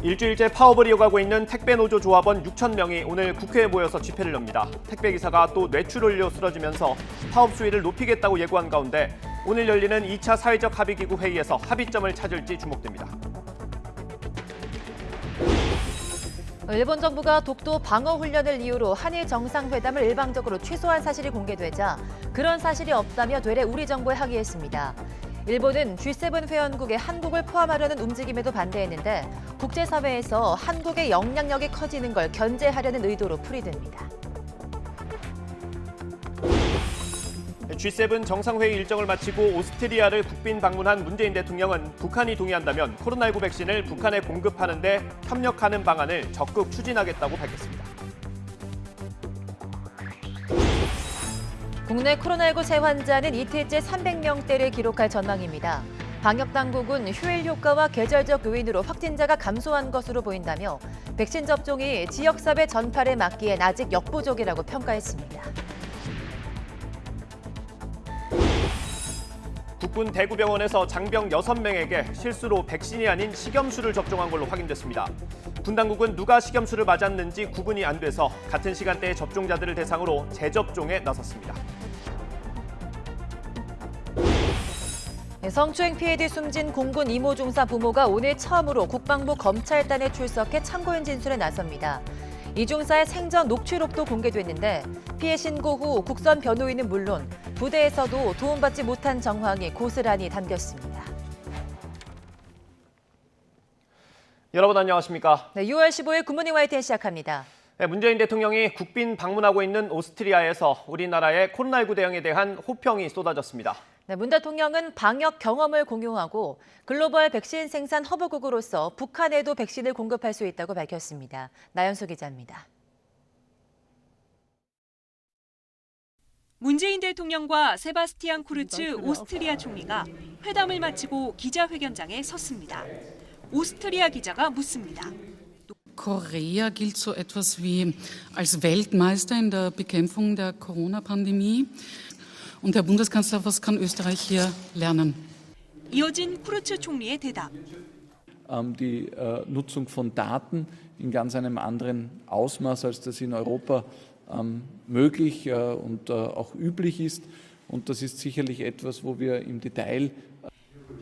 일주일째 파업을 이어가고 있는 택배노조 조합원 6천 명이 오늘 국회에 모여서 집회를 엽니다. 택배기사가 또 뇌출혈로 쓰러지면서 파업 수위를 높이겠다고 예고한 가운데 오늘 열리는 2차 사회적 합의기구 회의에서 합의점을 찾을지 주목됩니다. 일본 정부가 독도 방어 훈련을 이유로 한일 정상회담을 일방적으로 취소한 사실이 공개되자 그런 사실이 없다며 되레 우리 정부에 항의했습니다. 일본은 G7 회원국에 한국을 포함하려는 움직임에도 반대했는데 국제사회에서 한국의 영향력이 커지는 걸 견제하려는 의도로 풀이됩니다. G7 정상회의 일정을 마치고 오스트리아를 국빈 방문한 문재인 대통령은 북한이 동의한다면 코로나19 백신을 북한에 공급하는 데 협력하는 방안을 적극 추진하겠다고 밝혔습니다. 국내 코로나19 새 환자는 이틀째 300명대를 기록할 전망입니다. 방역당국은 휴일 효과와 계절적 요인으로 확진자가 감소한 것으로 보인다며 백신 접종이 지역사회 전파를 막기엔 아직 역부족이라고 평가했습니다. 국군 대구병원에서 장병 6명에게 실수로 백신이 아닌 식염수를 접종한 걸로 확인됐습니다. 군 당국은 누가 식염수를 맞았는지 구분이 안 돼서 같은 시간대의 접종자들을 대상으로 재접종에 나섰습니다. 성추행 피해 뒤 숨진 공군 이모 중사 부모가 오늘 처음으로 국방부 검찰단에 출석해 참고인 진술에 나섭니다. 이 중사의 생전 녹취록도 공개됐는데 피해 신고 후 국선 변호인은 물론 부대에서도 도움받지 못한 정황이 고스란히 담겼습니다. 여러분 안녕하십니까? 네, 6월 15일 굿모닝 YTN 시작합니다. 네, 문재인 대통령이 국빈 방문하고 있는 오스트리아에서 우리나라의 코로나19 대응에 대한 호평이 쏟아졌습니다. 네, 문 대통령은 방역 경험을 공유하고 글로벌 백신 생산 허브국으로서 북한에도 백신을 공급할 수 있다고 밝혔습니다. 나연수 기자입니다. 문재인 대통령과 세바스티안 쿠르츠 오스트리아 총리가 회담을 마치고 기자회견장에 섰습니다. 오스트리아 기자가 묻습니다. Korea gilt so etwas wie als Weltmeister in der Bekämpfung der Corona-Pandemie. Und Herr Bundeskanzler, was kann Österreich hier lernen? 이어진 쿠르츠 총리의 대답. Die Nutzung von Daten in ganz einem anderen Ausmaß, als das in Europa möglich und auch üblich ist. Und das ist sicherlich etwas, wo wir im Detail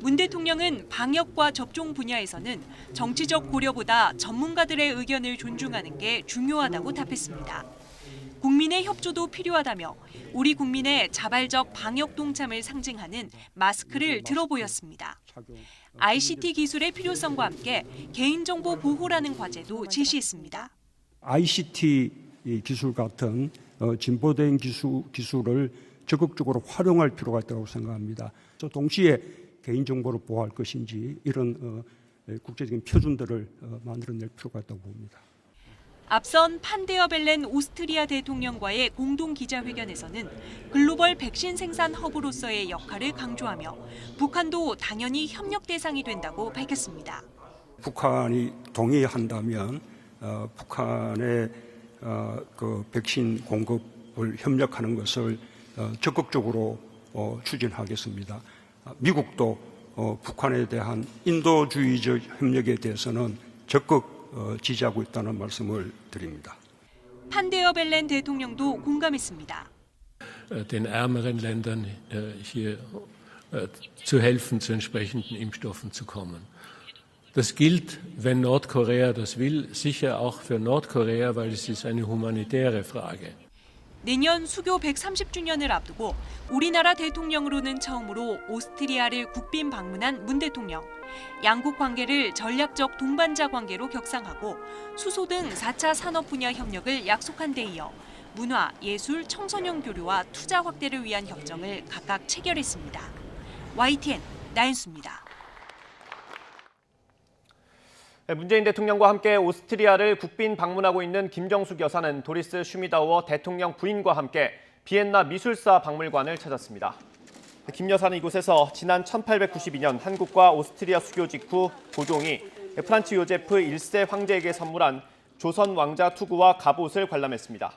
문 대통령은 방역과 접종 분야에서는 정치적 고려보다 전문가들의 의견을 존중하는 게 중요하다고 답했습니다. 국민의 협조도 필요하다며 우리 국민의 자발적 방역 동참을 상징하는 마스크를 들어 보였습니다. ICT 기술의 필요성과 함께 개인정보 보호라는 과제도 제시했습니다. ICT 기술 같은 진보된 기술을 적극적으로 활용할 필요가 있다고 생각합니다. 동시에 개인정보를 보호할 것인지 이런 국제적인 표준들을 만들어낼 필요가 있다고 봅니다. 앞선 판데어 벨렌 오스트리아 대통령과의 공동 기자회견에서는 글로벌 백신 생산 허브로서의 역할을 강조하며 북한도 당연히 협력 대상이 된다고 밝혔습니다. 북한이 동의한다면 북한의 그 백신 공급을 협력하는 것을 적극적으로 추진하겠습니다. 미국도 북한에 대한 인도주의적 협력에 대해서는 적극 지지하고 있다는 말씀을 드립니다. 판데어 벨렌 대통령도 공감했습니다. Den ärmeren Ländern hier zu helfen, zu entsprechenden Impfstoffen zu kommen. Das gilt, wenn Nordkorea das will, sicher auch für Nordkorea, weil es ist eine humanitäre Frage. 내년 수교 130주년을 앞두고 우리나라 대통령으로는 처음으로 오스트리아를 국빈 방문한 문 대통령. 양국 관계를 전략적 동반자 관계로 격상하고 수소 등 4차 산업 분야 협력을 약속한 데 이어 문화, 예술, 청소년 교류와 투자 확대를 위한 협정을 각각 체결했습니다. YTN 나연수입니다. 문재인 대통령과 함께 오스트리아를 국빈 방문하고 있는 김정숙 여사는 도리스 슈미다우어 대통령 부인과 함께 비엔나 미술사 박물관을 찾았습니다. 김 여사는 이곳에서 지난 1892년 한국과 오스트리아 수교 직후 고종이 프란츠 요제프 1세 황제에게 선물한 조선 왕자 투구와 갑옷을 관람했습니다.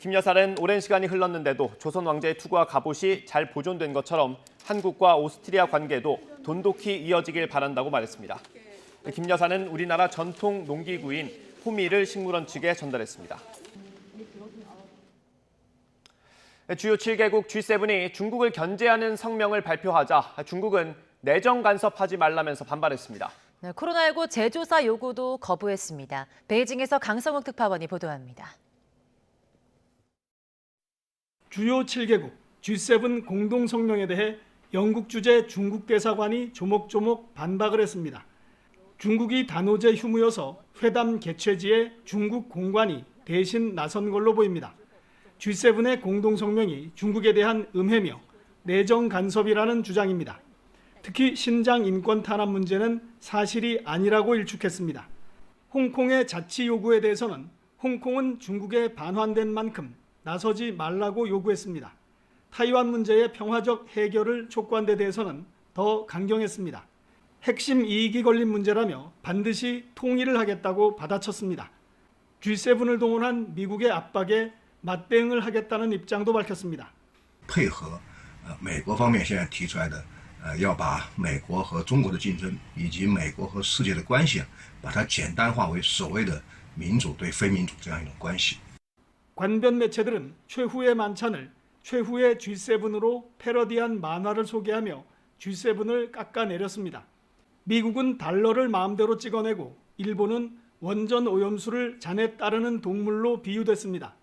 김 여사는 오랜 시간이 흘렀는데도 조선 왕자의 투구와 갑옷이 잘 보존된 것처럼 한국과 오스트리아 관계도 돈독히 이어지길 바란다고 말했습니다. 김 여사는 우리나라 전통 농기구인 호미를 식물원 측에 전달했습니다. 주요 7개국 G7이 중국을 견제하는 성명을 발표하자 중국은 내정 간섭하지 말라면서 반발했습니다. 네, 코로나19 재조사 요구도 거부했습니다. 베이징에서 강성욱 특파원이 보도합니다. 주요 7개국 G7 공동성명에 대해 영국 주재 중국 대사관이 조목조목 반박을 했습니다. 중국이 단오제 휴무여서 회담 개최지에 중국 공관이 대신 나선 걸로 보입니다. G7의 공동성명이 중국에 대한 음해며 내정 간섭이라는 주장입니다. 특히 신장 인권 탄압 문제는 사실이 아니라고 일축했습니다. 홍콩의 자치 요구에 대해서는 홍콩은 중국에 반환된 만큼 나서지 말라고 요구했습니다. 타이완 문제의 평화적 해결을 촉구한 데 대해서는 더 강경했습니다. 핵심 이익이 걸린 문제라며 반드시 통일을 하겠다고 받아쳤습니다. G7을 동원한 미국의 압박에 맞대응을 하겠다는 입장도 밝혔습니다. 配合美国方面现在提出来的要把美国和中国的竞争以及美国和世界的关系把它简单化为所谓的民主对非民主这样一种关系。 관변 매체들은 최후의 만찬을 최후의 G7으로 패러디한 만화를 소개하며 G7을 깎아내렸습니다. 미국은 달러를 마음대로 찍어내고 일본은 원전 오염수를 잔에 따르는 동물로 비유됐습니다.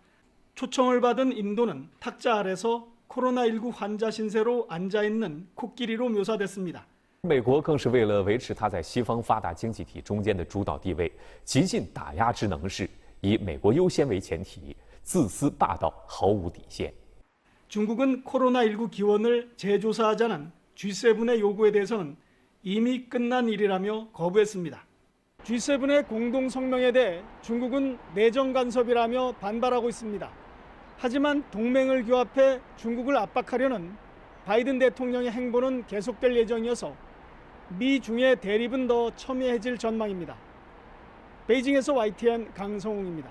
초청을 받은 인도는 탁자 아래서 코로나19 환자 신세로 앉아있는 코끼리로 묘사됐습니다. 美国更是为了维持它在西方发达经济体中间的主导地位，极尽打压之能事，以美国优先为前提，自私霸道，毫无底线。 중국은 코로나19 기원을 재조사하자는 G7의 요구에 대해서는 이미 끝난 일이라며 거부했습니다. G7의 공동성명에 대해 중국은 내정 간섭이라며 반발하고 있습니다. 하지만 동맹을 규합해 중국을 압박하려는 바이든 대통령의 행보는 계속될 예정이어서 미중의 대립은 더 첨예해질 전망입니다. 베이징에서 YTN 강성웅입니다.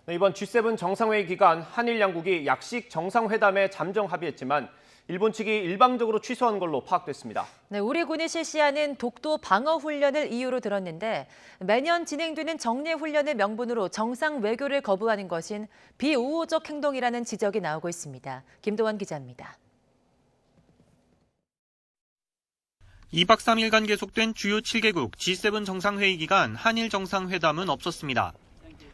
이번 G7 정상회의 기간 한일 양국이 약식 정상회담에 잠정 합의했지만 일본 측이 일방적으로 취소한 걸로 파악됐습니다. 네, 우리 군이 실시하는 독도 방어 훈련을 이유로 들었는데 매년 진행되는 정례 훈련을 명분으로 정상 외교를 거부하는 것인 비우호적 행동이라는 지적이 나오고 있습니다. 김도원 기자입니다. 2박 3일간 계속된 주요 7개국 G7 정상회의 기간 한일 정상회담은 없었습니다.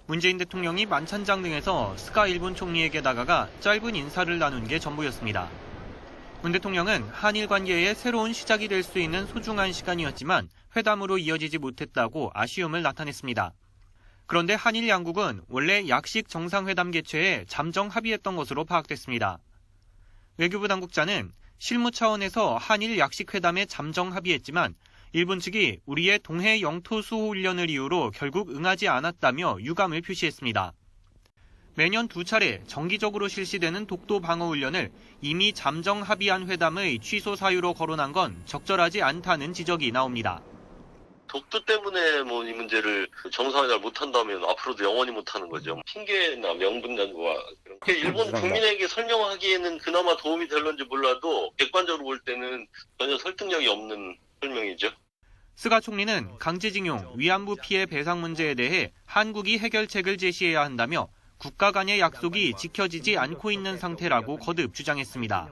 문재인 대통령이 만찬장 등에서 스가 일본 총리에게 다가가 짧은 인사를 나눈 게 전부였습니다. 문 대통령은 한일 관계의 새로운 시작이 될 수 있는 소중한 시간이었지만 회담으로 이어지지 못했다고 아쉬움을 나타냈습니다. 그런데 한일 양국은 원래 약식 정상회담 개최에 잠정 합의했던 것으로 파악됐습니다. 외교부 당국자는 실무 차원에서 한일 약식 회담에 잠정 합의했지만 일본 측이 우리의 동해 영토 수호 훈련을 이유로 결국 응하지 않았다며 유감을 표시했습니다. 매년 2차례 정기적으로 실시되는 독도 방어 훈련을 이미 잠정 합의한 회담의 취소 사유로 거론한 건 적절하지 않다는 지적이 나옵니다. 독도 때문에 이 문제를 정상회담을 못한다면 앞으로도 영원히 못하는 거죠. 핑계나 명분과 일본 국민에게 설명하기에는 그나마 도움이 될런지 몰라도 객관적으로 볼 때는 전혀 설득력이 없는 설명이죠. 스가 총리는 강제징용, 위안부 피해 배상 문제에 대해 한국이 해결책을 제시해야 한다며 국가 간의 약속이 지켜지지 않고 있는 상태라고 거듭 주장했습니다.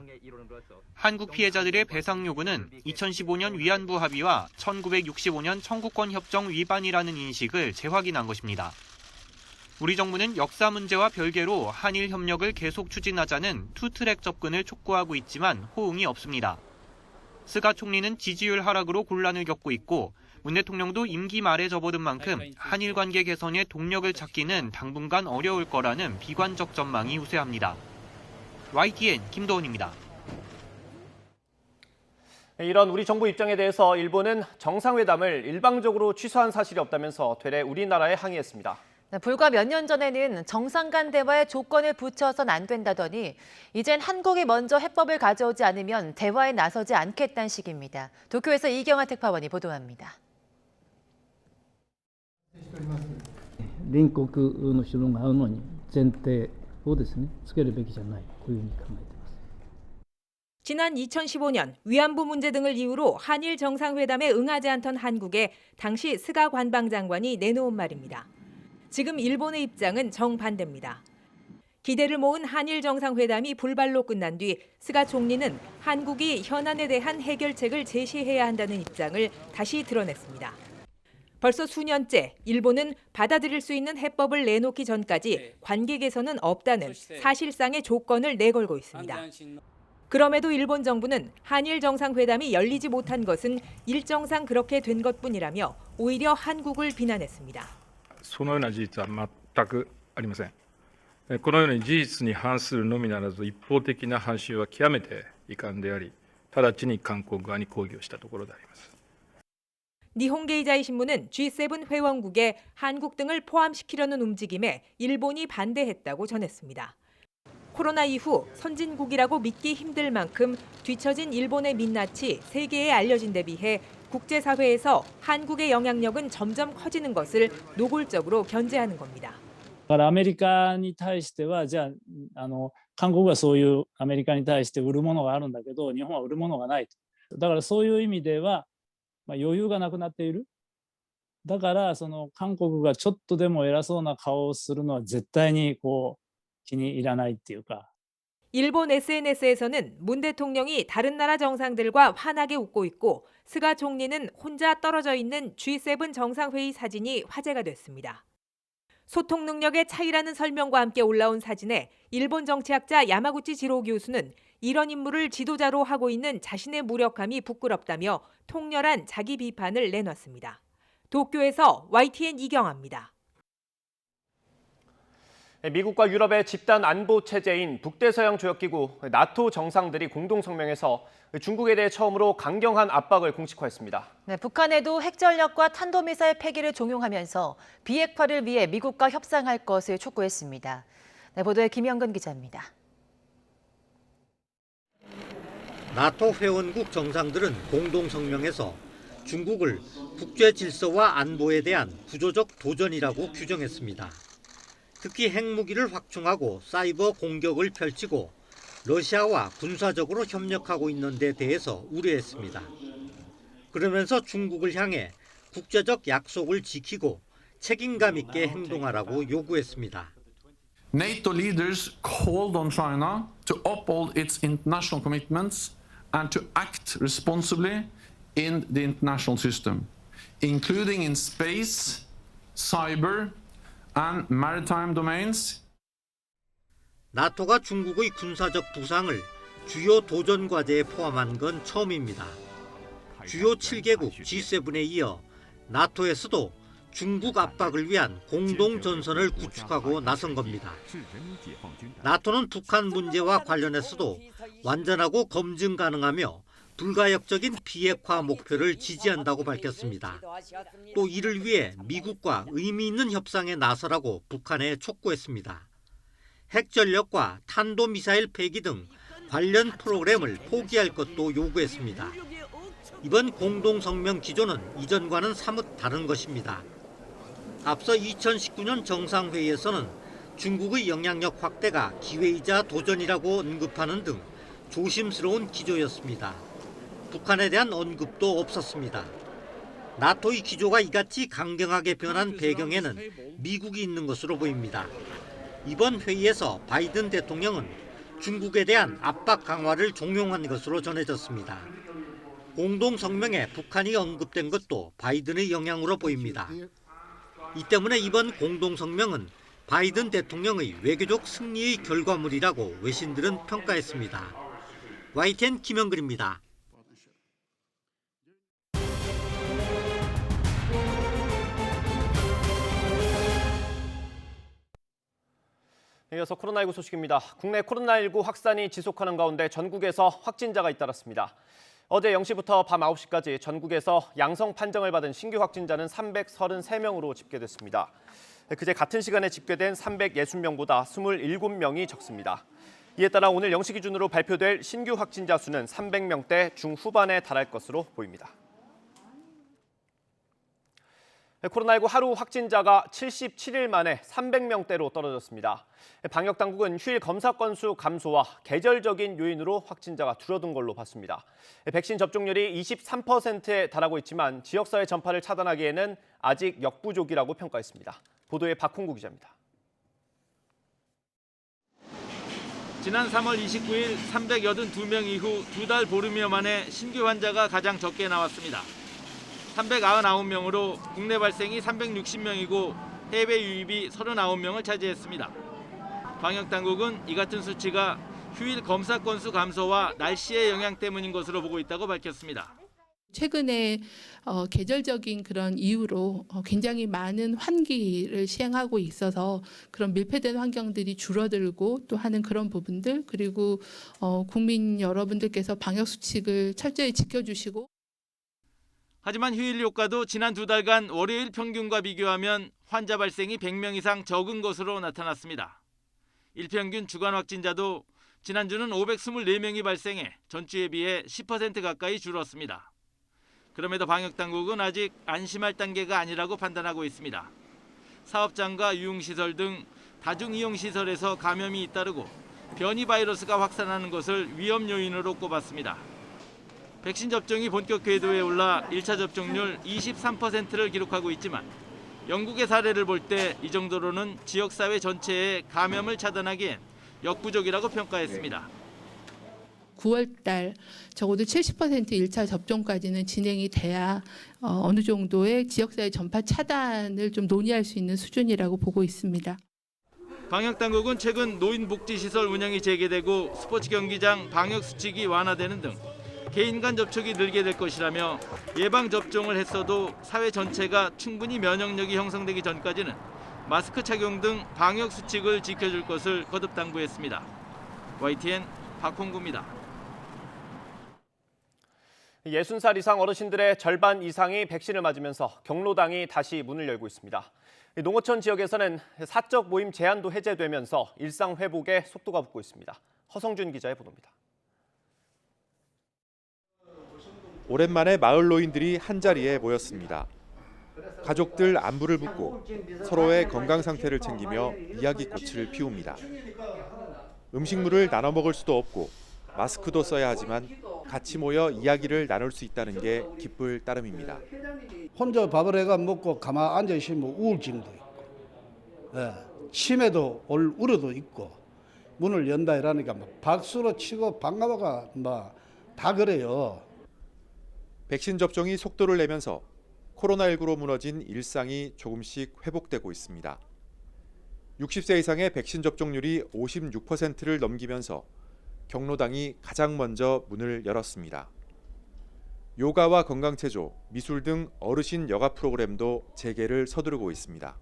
한국 피해자들의 배상 요구는 2015년 위안부 합의와 1965년 청구권 협정 위반이라는 인식을 재확인한 것입니다. 우리 정부는 역사 문제와 별개로 한일 협력을 계속 추진하자는 투트랙 접근을 촉구하고 있지만 호응이 없습니다. 스가 총리는 지지율 하락으로 곤란을 겪고 있고 문 대통령도 임기 말에 접어든 만큼 한일 관계 개선에 동력을 찾기는 당분간 어려울 거라는 비관적 전망이 우세합니다. YTN 김도원입니다. 이런 우리 정부 입장에 대해서 일본은 정상회담을 일방적으로 취소한 사실이 없다면서 되레 우리나라에 항의했습니다. 불과 몇 년 전에는 정상 간 대화에 조건을 붙여선 안 된다더니 이젠 한국이 먼저 해법을 가져오지 않으면 대화에 나서지 않겠다는 식입니다. 도쿄에서 이경화 특파원이 보도합니다. 隣国の首脳が会うのに前提をですねつけるべきじゃないこういうふうに考えています。 지난 2015년 위안부 문제 등을 이유로 한일 정상회담에 응하지 않던 한국에 당시 스가 관방장관이 내놓은 말입니다. 지금 일본의 입장은 정반대입니다. 기대를 모은 한일 정상회담이 불발로 끝난 뒤 스가 총리는 한국이 현안에 대한 해결책을 제시해야 한다는 입장을 다시 드러냈습니다. 벌써 수년째 일본은 받아들일 수 있는 해법을 내놓기 전까지 관계 개선은 없다는 사실상의 조건을 내걸고 있습니다. 그럼에도 일본 정부는 한일 정상회담이 열리지 못한 것은 일정상 그렇게 된 것뿐이라며 오히려 한국을 비난했습니다. そのような事実は全くありません。このように事実に反するのみならず一方的な反襲は極めて遺憾であり、直ちに韓国側に抗議をしたところであります。 니혼게이자이 신문은 G7 회원국에 한국 등을 포함시키려는 움직임에 일본이 반대했다고 전했습니다. 코로나 이후 선진국이라고 믿기 힘들 만큼 뒤처진 일본의 민낯이 세계에 알려진 데 비해 국제사회에서 한국의 영향력은 점점 커지는 것을 노골적으로 견제하는 겁니다. だからアメリカに対してはじゃあ韓国はそういうアメリカに対して売るものがあるんだけど日本は売るものがないと。だからそういう意味では余裕がなくなっている。だからその韓国がちょっとでも偉そうな顔をするのは絶対に気に入らないっていうか。 일본 SNS에서는 문 대통령이 다른 나라 정상들과 환하게 웃고 있고 스가 총리는 혼자 떨어져 있는 G7 정상회의 사진이 화제가 됐습니다. 소통 능력의 차이라는 설명과 함께 올라온 사진에 일본 정치학자 야마구치 지로 교수는 이런 인물을 지도자로 하고 있는 자신의 무력함이 부끄럽다며 통렬한 자기 비판을 내놨습니다. 도쿄에서 YTN 이경아입니다. 미국과 유럽의 집단 안보 체제인 북대서양 조약기구 나토 정상들이 공동 성명에서 중국에 대해 처음으로 강경한 압박을 공식화했습니다. 네, 북한에도 핵전력과 탄도미사일 폐기를 종용하면서 비핵화를 위해 미국과 협상할 것을 촉구했습니다. 네, 보도에 김영근 기자입니다. 나토 회원국 정상들은 공동 성명에서 중국을 국제 질서와 안보에 대한 구조적 도전이라고 규정했습니다. 특히 핵무기를 확충하고 사이버 공격을 펼치고 러시아와 군사적으로 협력하고 있는 데 대해서 우려했습니다. 그러면서 중국을 향해 국제적 약속을 지키고 책임감 있게 행동하라고 요구했습니다. NATO leaders called on China to uphold its international commitments and to act responsibly in the international system, including in space, cyber, and maritime domains. 나토가 중국의 군사적 부상을 주요 도전 과제에 포함한 건 처음입니다. 주요 7개국 G7에 이어 나토에서도 중국 압박을 위한 공동 전선을 구축하고 나선 겁니다. 나토는 북한 문제와 관련해서도 완전하고 검증 가능하며 불가역적인 비핵화 목표를 지지한다고 밝혔습니다. 또 이를 위해 미국과 의미 있는 협상에 나서라고 북한에 촉구했습니다. 핵전력과 탄도미사일 폐기 등 관련 프로그램을 포기할 것도 요구했습니다. 이번 공동성명 기조는 이전과는 사뭇 다른 것입니다. 앞서 2019년 정상회의에서는 중국의 영향력 확대가 기회이자 도전이라고 언급하는 등 조심스러운 기조였습니다. 북한에 대한 언급도 없었습니다. 나토의 기조가 이같이 강경하게 변한 배경에는 미국이 있는 것으로 보입니다. 이번 회의에서 바이든 대통령은 중국에 대한 압박 강화를 종용한 것으로 전해졌습니다. 공동성명에 북한이 언급된 것도 바이든의 영향으로 보입니다. 이 때문에 이번 공동성명은 바이든 대통령의 외교적 승리의 결과물이라고 외신들은 평가했습니다. YTN 김영근입니다. 이어서 코로나19 소식입니다. 국내 코로나19 확산이 지속하는 가운데 전국에서 확진자가 잇따랐습니다. 어제 0시부터 밤 9시까지 전국에서 양성 판정을 받은 신규 확진자는 333명으로 집계됐습니다. 그제 같은 시간에 집계된 360명보다 27명이 적습니다. 이에 따라 오늘 0시 기준으로 발표될 신규 확진자 수는 300명대 중후반에 달할 것으로 보입니다. 코로나19 하루 확진자가 77일 만에 300명대로 떨어졌습니다. 방역당국은 휴일 검사 건수 감소와 계절적인 요인으로 확진자가 줄어든 걸로 봤습니다. 백신 접종률이 23%에 달하고 있지만 지역사회 전파를 차단하기에는 아직 역부족이라고 평가했습니다. 보도에 박홍구 기자입니다. 지난 3월 29일 382명 이후 2달 보름여 만에 신규 환자가 가장 적게 나왔습니다. 399명으로 국내 발생이 360명이고 해외 유입이 39명을 차지했습니다. 방역당국은 이 같은 수치가 휴일 검사 건수 감소와 날씨의 영향 때문인 것으로 보고 있다고 밝혔습니다. 최근에 계절적인 그런 이유로 굉장히 많은 환기를 시행하고 있어서 그런 밀폐된 환경들이 줄어들고 또 하는 그런 부분들, 그리고 국민 여러분들께서 방역 수칙을 철저히 지켜주시고. 하지만 휴일 효과도 지난 2달간 월요일 평균과 비교하면 환자 발생이 100명 이상 적은 것으로 나타났습니다. 일평균 주간 확진자도 지난주는 524명이 발생해 전주에 비해 10% 가까이 줄었습니다. 그럼에도 방역당국은 아직 안심할 단계가 아니라고 판단하고 있습니다. 사업장과 유흥시설 등 다중이용시설에서 감염이 잇따르고 변이 바이러스가 확산하는 것을 위험 요인으로 꼽았습니다. 백신 접종이 본격 궤도에 올라 1차 접종률 23%를 기록하고 있지만 영국의 사례를 볼 때 이 정도로는 지역사회 전체의 감염을 차단하기엔 역부족이라고 평가했습니다. 9월 달 적어도 70% 1차 접종까지는 진행이 돼야 어느 정도의 지역사회 전파 차단을 좀 논의할 수 있는 수준이라고 보고 있습니다. 방역당국은 최근 노인복지시설 운영이 재개되고 스포츠 경기장 방역수칙이 완화되는 등 개인 간 접촉이 늘게 될 것이라며 예방접종을 했어도 사회 전체가 충분히 면역력이 형성되기 전까지는 마스크 착용 등 방역수칙을 지켜줄 것을 거듭 당부했습니다. YTN 박홍구입니다. 60살 이상 어르신들의 절반 이상이 백신을 맞으면서 경로당이 다시 문을 열고 있습니다. 농어촌 지역에서는 사적 모임 제한도 해제되면서 일상 회복에 속도가 붙고 있습니다. 허성준 기자의 보도입니다. 오랜만에 마을 노인들이 한자리에 모였습니다. 가족들 안부를 묻고 서로의 건강 상태를 챙기며 이야기꽃을 피웁니다. 음식물을 나눠 먹을 수도 없고 마스크도 써야 하지만 같이 모여 이야기를 나눌 수 있다는 게 기쁠 따름입니다. 혼자 밥을 해가 먹고 가만 앉아 있으면 우울증도 있고, 치매도 올 우려도 있고, 문을 연다 이러니까 막 박수로 치고 반가워가 다 그래요. 백신 접종이 속도를 내면서 코로나19로 무너진 일상이 조금씩 회복되고 있습니다. 60세 이상의 백신 접종률이 56%를 넘기면서 경로당이 가장 먼저 문을 열었습니다. 요가와 건강체조, 미술 등 어르신 여가 프로그램도 재개를 서두르고 있습니다.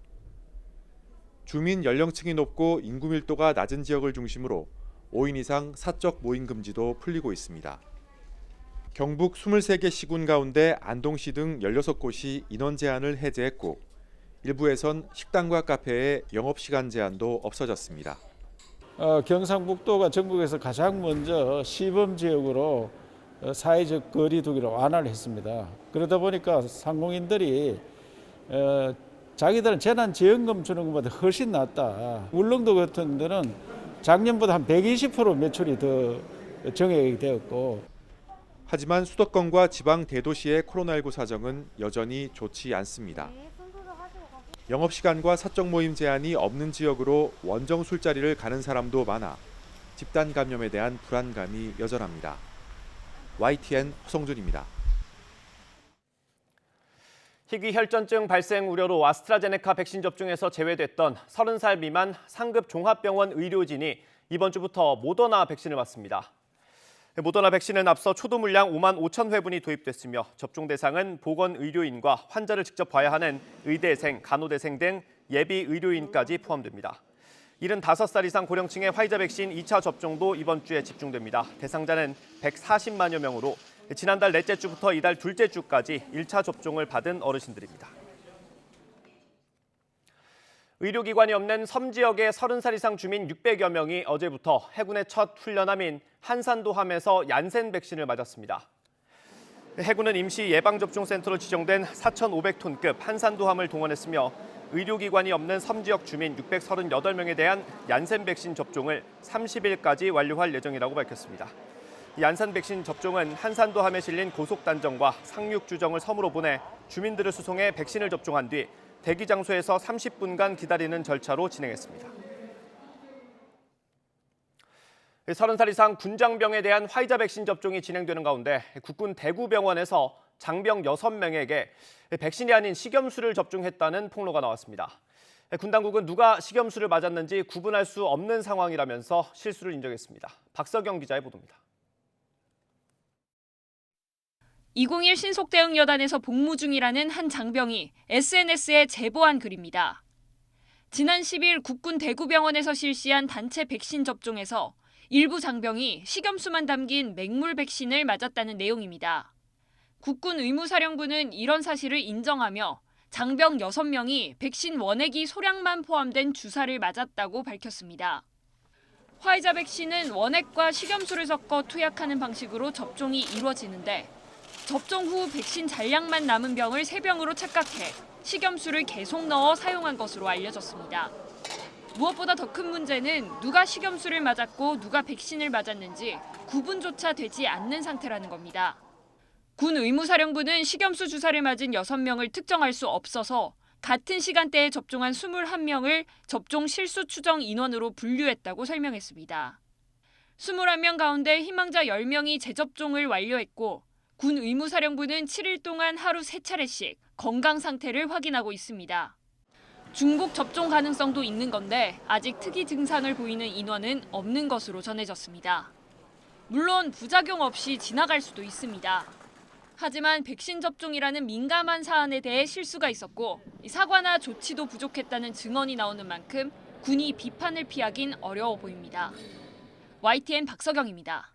주민 연령층이 높고 인구 밀도가 낮은 지역을 중심으로 5인 이상 사적 모임 금지도 풀리고 있습니다. 경북 23개 시군 가운데 안동시 등 16곳이 인원 제한을 해제했고 일부에선 식당과 카페의 영업시간 제한도 없어졌습니다. 경상북도가 전국에서 가장 먼저 시범지역으로 사회적 거리 두기를 완화를 했습니다. 그러다 보니까 상공인들이 자기들은 재난지원금 주는 것보다 훨씬 낫다. 울릉도 같은 데는 작년보다 한 120% 매출이 더 정액이 되었고. 하지만 수도권과 지방 대도시의 코로나19 사정은 여전히 좋지 않습니다. 영업시간과 사적 모임 제한이 없는 지역으로 원정 술자리를 가는 사람도 많아 집단 감염에 대한 불안감이 여전합니다. YTN 허성준입니다. 희귀혈전증 발생 우려로 아스트라제네카 백신 접종에서 제외됐던 30살 미만 상급 종합병원 의료진이 이번 주부터 모더나 백신을 맞습니다. 모더나 백신은 앞서 초도 물량 5만 5천 회분이 도입됐으며 접종 대상은 보건의료인과 환자를 직접 봐야 하는 의대생, 간호대생 등 예비 의료인까지 포함됩니다. 75살 이상 고령층의 화이자 백신 2차 접종도 이번 주에 집중됩니다. 대상자는 140만여 명으로 지난달 넷째 주부터 이달 둘째 주까지 1차 접종을 받은 어르신들입니다. 의료기관이 없는 섬 지역의 30살 이상 주민 600여 명이 어제부터 해군의 첫 훈련함인 한산도함에서 얀센 백신을 맞았습니다. 해군은 임시 예방접종센터로 지정된 4,500톤급 한산도함을 동원했으며 의료기관이 없는 섬 지역 주민 638명에 대한 얀센 백신 접종을 30일까지 완료할 예정이라고 밝혔습니다. 얀센 백신 접종은 한산도함에 실린 고속단정과 상륙주정을 섬으로 보내 주민들을 수송해 백신을 접종한 뒤 대기 장소에서 30분간 기다리는 절차로 진행했습니다. 30살 이상 군장병에 대한 화이자 백신 접종이 진행되는 가운데 국군 대구병원에서 장병 6명에게 백신이 아닌 식염수를 접종했다는 폭로가 나왔습니다. 군 당국은 누가 식염수를 맞았는지 구분할 수 없는 상황이라면서 실수를 인정했습니다. 박석영 기자의 보도입니다. 201 신속대응여단에서 복무 중이라는 한 장병이 SNS에 제보한 글입니다. 지난 10일 국군 대구병원에서 실시한 단체 백신 접종에서 일부 장병이 식염수만 담긴 맹물 백신을 맞았다는 내용입니다. 국군 의무사령부는 이런 사실을 인정하며 장병 6명이 백신 원액이 소량만 포함된 주사를 맞았다고 밝혔습니다. 화이자 백신은 원액과 식염수를 섞어 투약하는 방식으로 접종이 이루어지는데 접종 후 백신 잔량만 남은 병을 새 병으로 착각해 식염수를 계속 넣어 사용한 것으로 알려졌습니다. 무엇보다 더 큰 문제는 누가 식염수를 맞았고 누가 백신을 맞았는지 구분조차 되지 않는 상태라는 겁니다. 군 의무사령부는 식염수 주사를 맞은 6명을 특정할 수 없어서 같은 시간대에 접종한 21명을 접종 실수 추정 인원으로 분류했다고 설명했습니다. 21명 가운데 희망자 10명이 재접종을 완료했고 군 의무사령부는 7일 동안 하루 3차례씩 건강 상태를 확인하고 있습니다. 중복 접종 가능성도 있는 건데 아직 특이 증상을 보이는 인원은 없는 것으로 전해졌습니다. 물론 부작용 없이 지나갈 수도 있습니다. 하지만 백신 접종이라는 민감한 사안에 대해 실수가 있었고 사과나 조치도 부족했다는 증언이 나오는 만큼 군이 비판을 피하긴 어려워 보입니다. YTN 박석영입니다.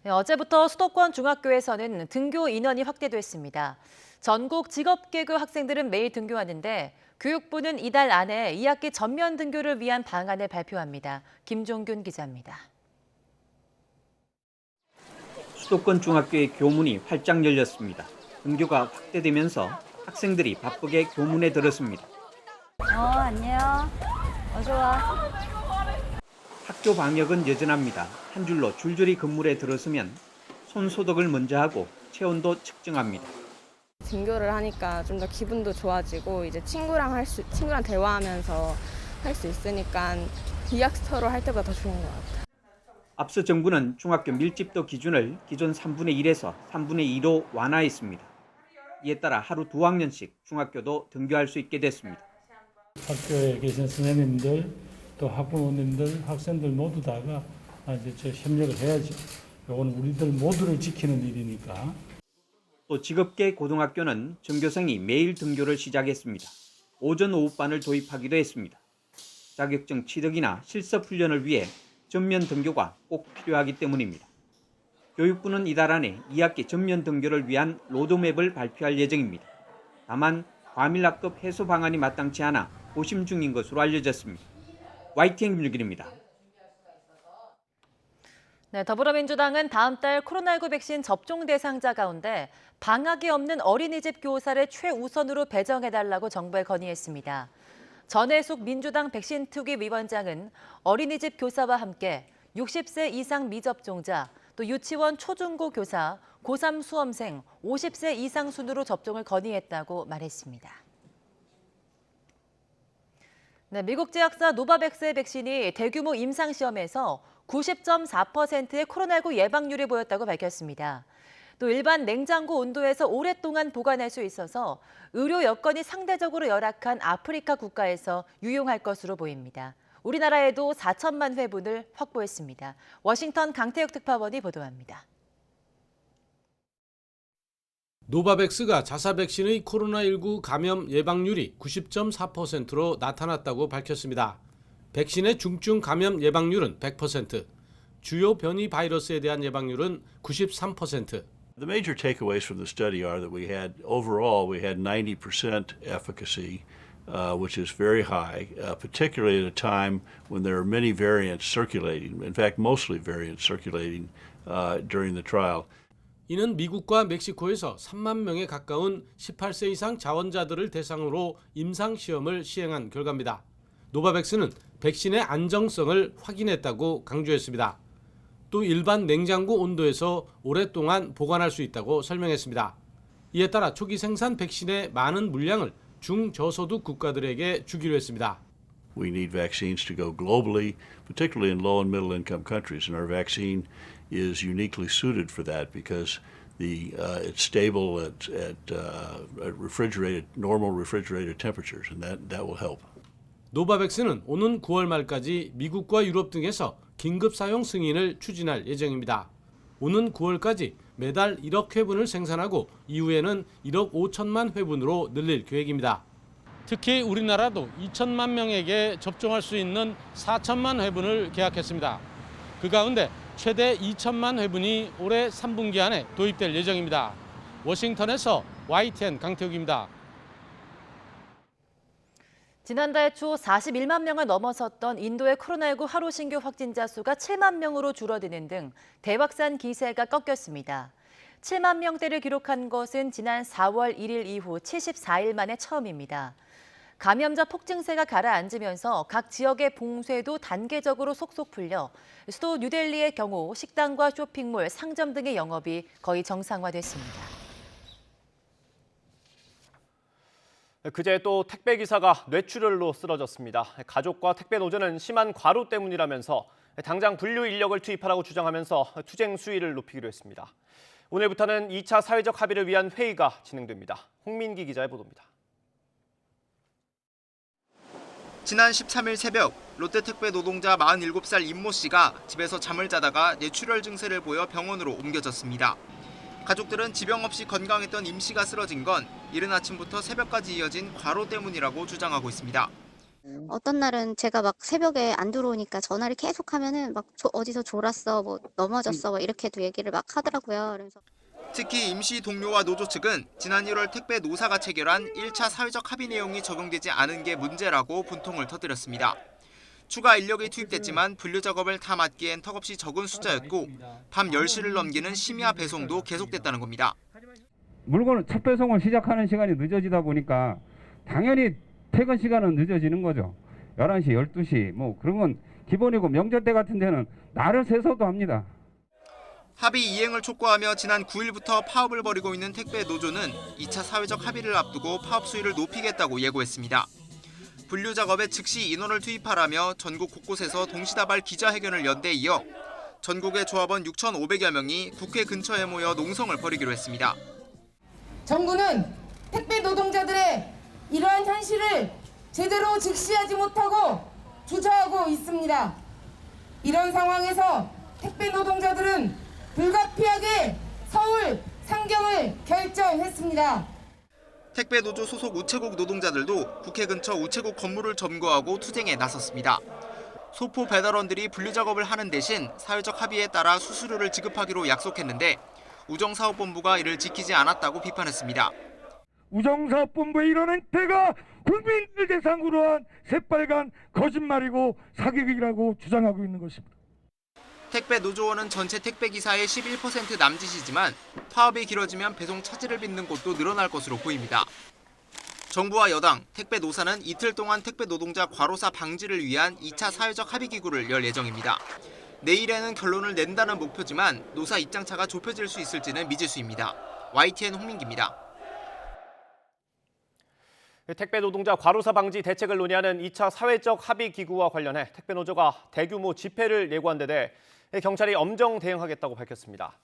어제부터 수도권 중학교에서는 등교 인원이 확대됐습니다. 전국 직업계교 학생들은 매일 등교하는데 교육부는 이달 안에 2학기 전면 등교를 위한 방안을 발표합니다. 김종균 기자입니다. 수도권 중학교의 교문이 활짝 열렸습니다. 등교가 확대되면서 학생들이 바쁘게 교문에 들었습니다. 안녕. 어서 와. 학교 방역은 여전합니다. 한 줄로 줄줄이 건물에 들어서면 손 소독을 먼저 하고 체온도 측정합니다. 등교를 하니까 좀 더 기분도 좋아지고 이제 친구랑 대화하면서 할 수 있으니까 비학스터로 할 때보다 더 좋은 것 같아요. 앞서 정부는 중학교 밀집도 기준을 기존 3분의 1에서 3분의 2로 완화했습니다. 이에 따라 하루 2학년씩 중학교도 등교할 수 있게 됐습니다. 학교에 계신 선생님들, 또 학부모님들, 학생들 모두 다가 이제 협력을 해야죠. 이건 우리들 모두를 지키는 일이니까. 또 직업계 고등학교는 전교생이 매일 등교를 시작했습니다. 오전 오후반을 도입하기도 했습니다. 자격증 취득이나 실습 훈련을 위해 전면 등교가 꼭 필요하기 때문입니다. 교육부는 이달 안에 2학기 전면 등교를 위한 로드맵을 발표할 예정입니다. 다만 과밀학급 해소 방안이 마땅치 않아 고심 중인 것으로 알려졌습니다. YTN 김유길입니다. 네, 더불어민주당은 다음 달 코로나19 백신 접종 대상자 가운데 방학이 없는 어린이집 교사를 최우선으로 배정해달라고 정부에 건의했습니다. 전해숙 민주당 백신투기 위원장은 어린이집 교사와 함께 60세 이상 미접종자, 또 유치원 초중고 교사, 고3 수험생 50세 이상 순으로 접종을 건의했다고 말했습니다. 네, 미국 제약사 노바백스의 백신이 대규모 임상시험에서 90.4%의 코로나19 예방률을 보였다고 밝혔습니다. 또 일반 냉장고 온도에서 오랫동안 보관할 수 있어서 의료 여건이 상대적으로 열악한 아프리카 국가에서 유용할 것으로 보입니다. 우리나라에도 4천만 회분을 확보했습니다. 워싱턴 강태욱 특파원이 보도합니다. 노바백스가 자사 백신의 코로나19 감염 예방률이 90.4%로 나타났다고 밝혔습니다. 백신의 중증 감염 예방률은 100%, 주요 변이 바이러스에 대한 예방률은 93%. The major takeaways from the study are that overall we had 90% efficacy, which is very high, particularly at a time when there are many variants circulating, in fact mostly variants circulating during the trial. 이는 미국과 멕시코에서 3만 명에 가까운 18세 이상 자원자들을 대상으로 임상시험을 시행한 결과입니다. 노바백스는 백신의 안정성을 확인했다고 강조했습니다. 또 일반 냉장고 온도에서 오랫동안 보관할 수 있다고 설명했습니다. 이에 따라 초기 생산 백신의 많은 물량을 중저소득 국가들에게 주기로 했습니다. We need vaccines to go globally, particularly in low and middle income countries, and our vaccine is uniquely suited for that because it's stable at normal refrigerated temperatures, and that will help. 노바백스는 오는 9월 말까지 미국과 유럽 등에서 긴급 사용 승인을 추진할 예정입니다. 오는 9월까지 매달 1억 회분을 생산하고 이후에는 1억 5천만 회분으로 늘릴 계획입니다. 특히 우리나라도 2천만 명에게 접종할 수 있는 4천만 회분을 계약했습니다. 그 가운데 최대 2천만 회분이 올해 3분기 안에 도입될 예정입니다. 워싱턴에서 YTN 강태욱입니다. 지난달 초 41만 명을 넘어섰던 인도의 코로나19 하루 신규 확진자 수가 7만 명으로 줄어드는 등 대확산 기세가 꺾였습니다. 7만 명대를 기록한 것은 지난 4월 1일 이후 74일 만에 처음입니다. 감염자 폭증세가 가라앉으면서 각 지역의 봉쇄도 단계적으로 속속 풀려 수도 뉴델리의 경우 식당과 쇼핑몰, 상점 등의 영업이 거의 정상화됐습니다. 그제 또 택배기사가 뇌출혈로 쓰러졌습니다. 가족과 택배 노조는 심한 과로 때문이라면서 당장 분류 인력을 투입하라고 주장하면서 투쟁 수위를 높이기로 했습니다. 오늘부터는 2차 사회적 합의를 위한 회의가 진행됩니다. 홍민기 기자의 보도입니다. 지난 13일 새벽 롯데택배 노동자 47살 임모 씨가 집에서 잠을 자다가 뇌출혈 증세를 보여 병원으로 옮겨졌습니다. 가족들은 지병 없이 건강했던 임 씨가 쓰러진 건 이른 아침부터 새벽까지 이어진 과로 때문이라고 주장하고 있습니다. 어떤 날은 제가 막 새벽에 안 들어오니까 전화를 계속 하면은 막 어디서 졸았어, 뭐 넘어졌어, 뭐 이렇게도 얘기를 막 하더라고요. 그래서 특히 임 씨 동료와 노조 측은 지난 1월 택배 노사가 체결한 1차 사회적 합의 내용이 적용되지 않은 게 문제라고 분통을 터뜨렸습니다. 추가 인력이 투입됐지만 분류 작업을 다 맡기엔 턱없이 적은 숫자였고 밤 10시를 넘기는 심야 배송도 계속됐다는 겁니다. 물건을 첫 배송을 시작하는 시간이 늦어지다 보니까 당연히 퇴근 시간은 늦어지는 거죠. 11시, 12시 뭐 그런 건 기본이고 명절 때 같은 데는 날을 새서도 합니다. 합의 이행을 촉구하며 지난 9일부터 파업을 벌이고 있는 택배 노조는 2차 사회적 합의를 앞두고 파업 수위를 높이겠다고 예고했습니다. 분류 작업에 즉시 인원을 투입하라며 전국 곳곳에서 동시다발 기자회견을 연 데 이어 전국의 조합원 6,500여 명이 국회 근처에 모여 농성을 벌이기로 했습니다. 정부는 택배 노동자들의 이러한 현실을 제대로 직시하지 못하고 주저하고 있습니다. 이런 상황에서 택배 노동자들은 불가피하게 서울 상경을 결정했습니다. 택배 노조 소속 우체국 노동자들도 국회 근처 우체국 건물을 점거하고 투쟁에 나섰습니다. 소포 배달원들이 분류 작업을 하는 대신 사회적 합의에 따라 수수료를 지급하기로 약속했는데 우정사업본부가 이를 지키지 않았다고 비판했습니다. 우정사업본부의 이런 행태가 국민들 대상으로 한 새빨간 거짓말이고 사기극이라고 주장하고 있는 것입니다. 택배 노조원은 전체 택배 기사의 11% 남짓이지만 파업이 길어지면 배송 차질을 빚는 곳도 늘어날 것으로 보입니다. 정부와 여당, 택배 노사는 이틀 동안 택배 노동자 과로사 방지를 위한 2차 사회적 합의 기구를 열 예정입니다. 내일에는 결론을 낸다는 목표지만 노사 입장차가 좁혀질 수 있을지는 미지수입니다. YTN 홍민기입니다. 택배 노동자 과로사 방지 대책을 논의하는 2차 사회적 합의 기구와 관련해 택배 노조가 대규모 집회를 예고한 데 대해 경찰이 엄정 대응하겠다고 밝혔습니다.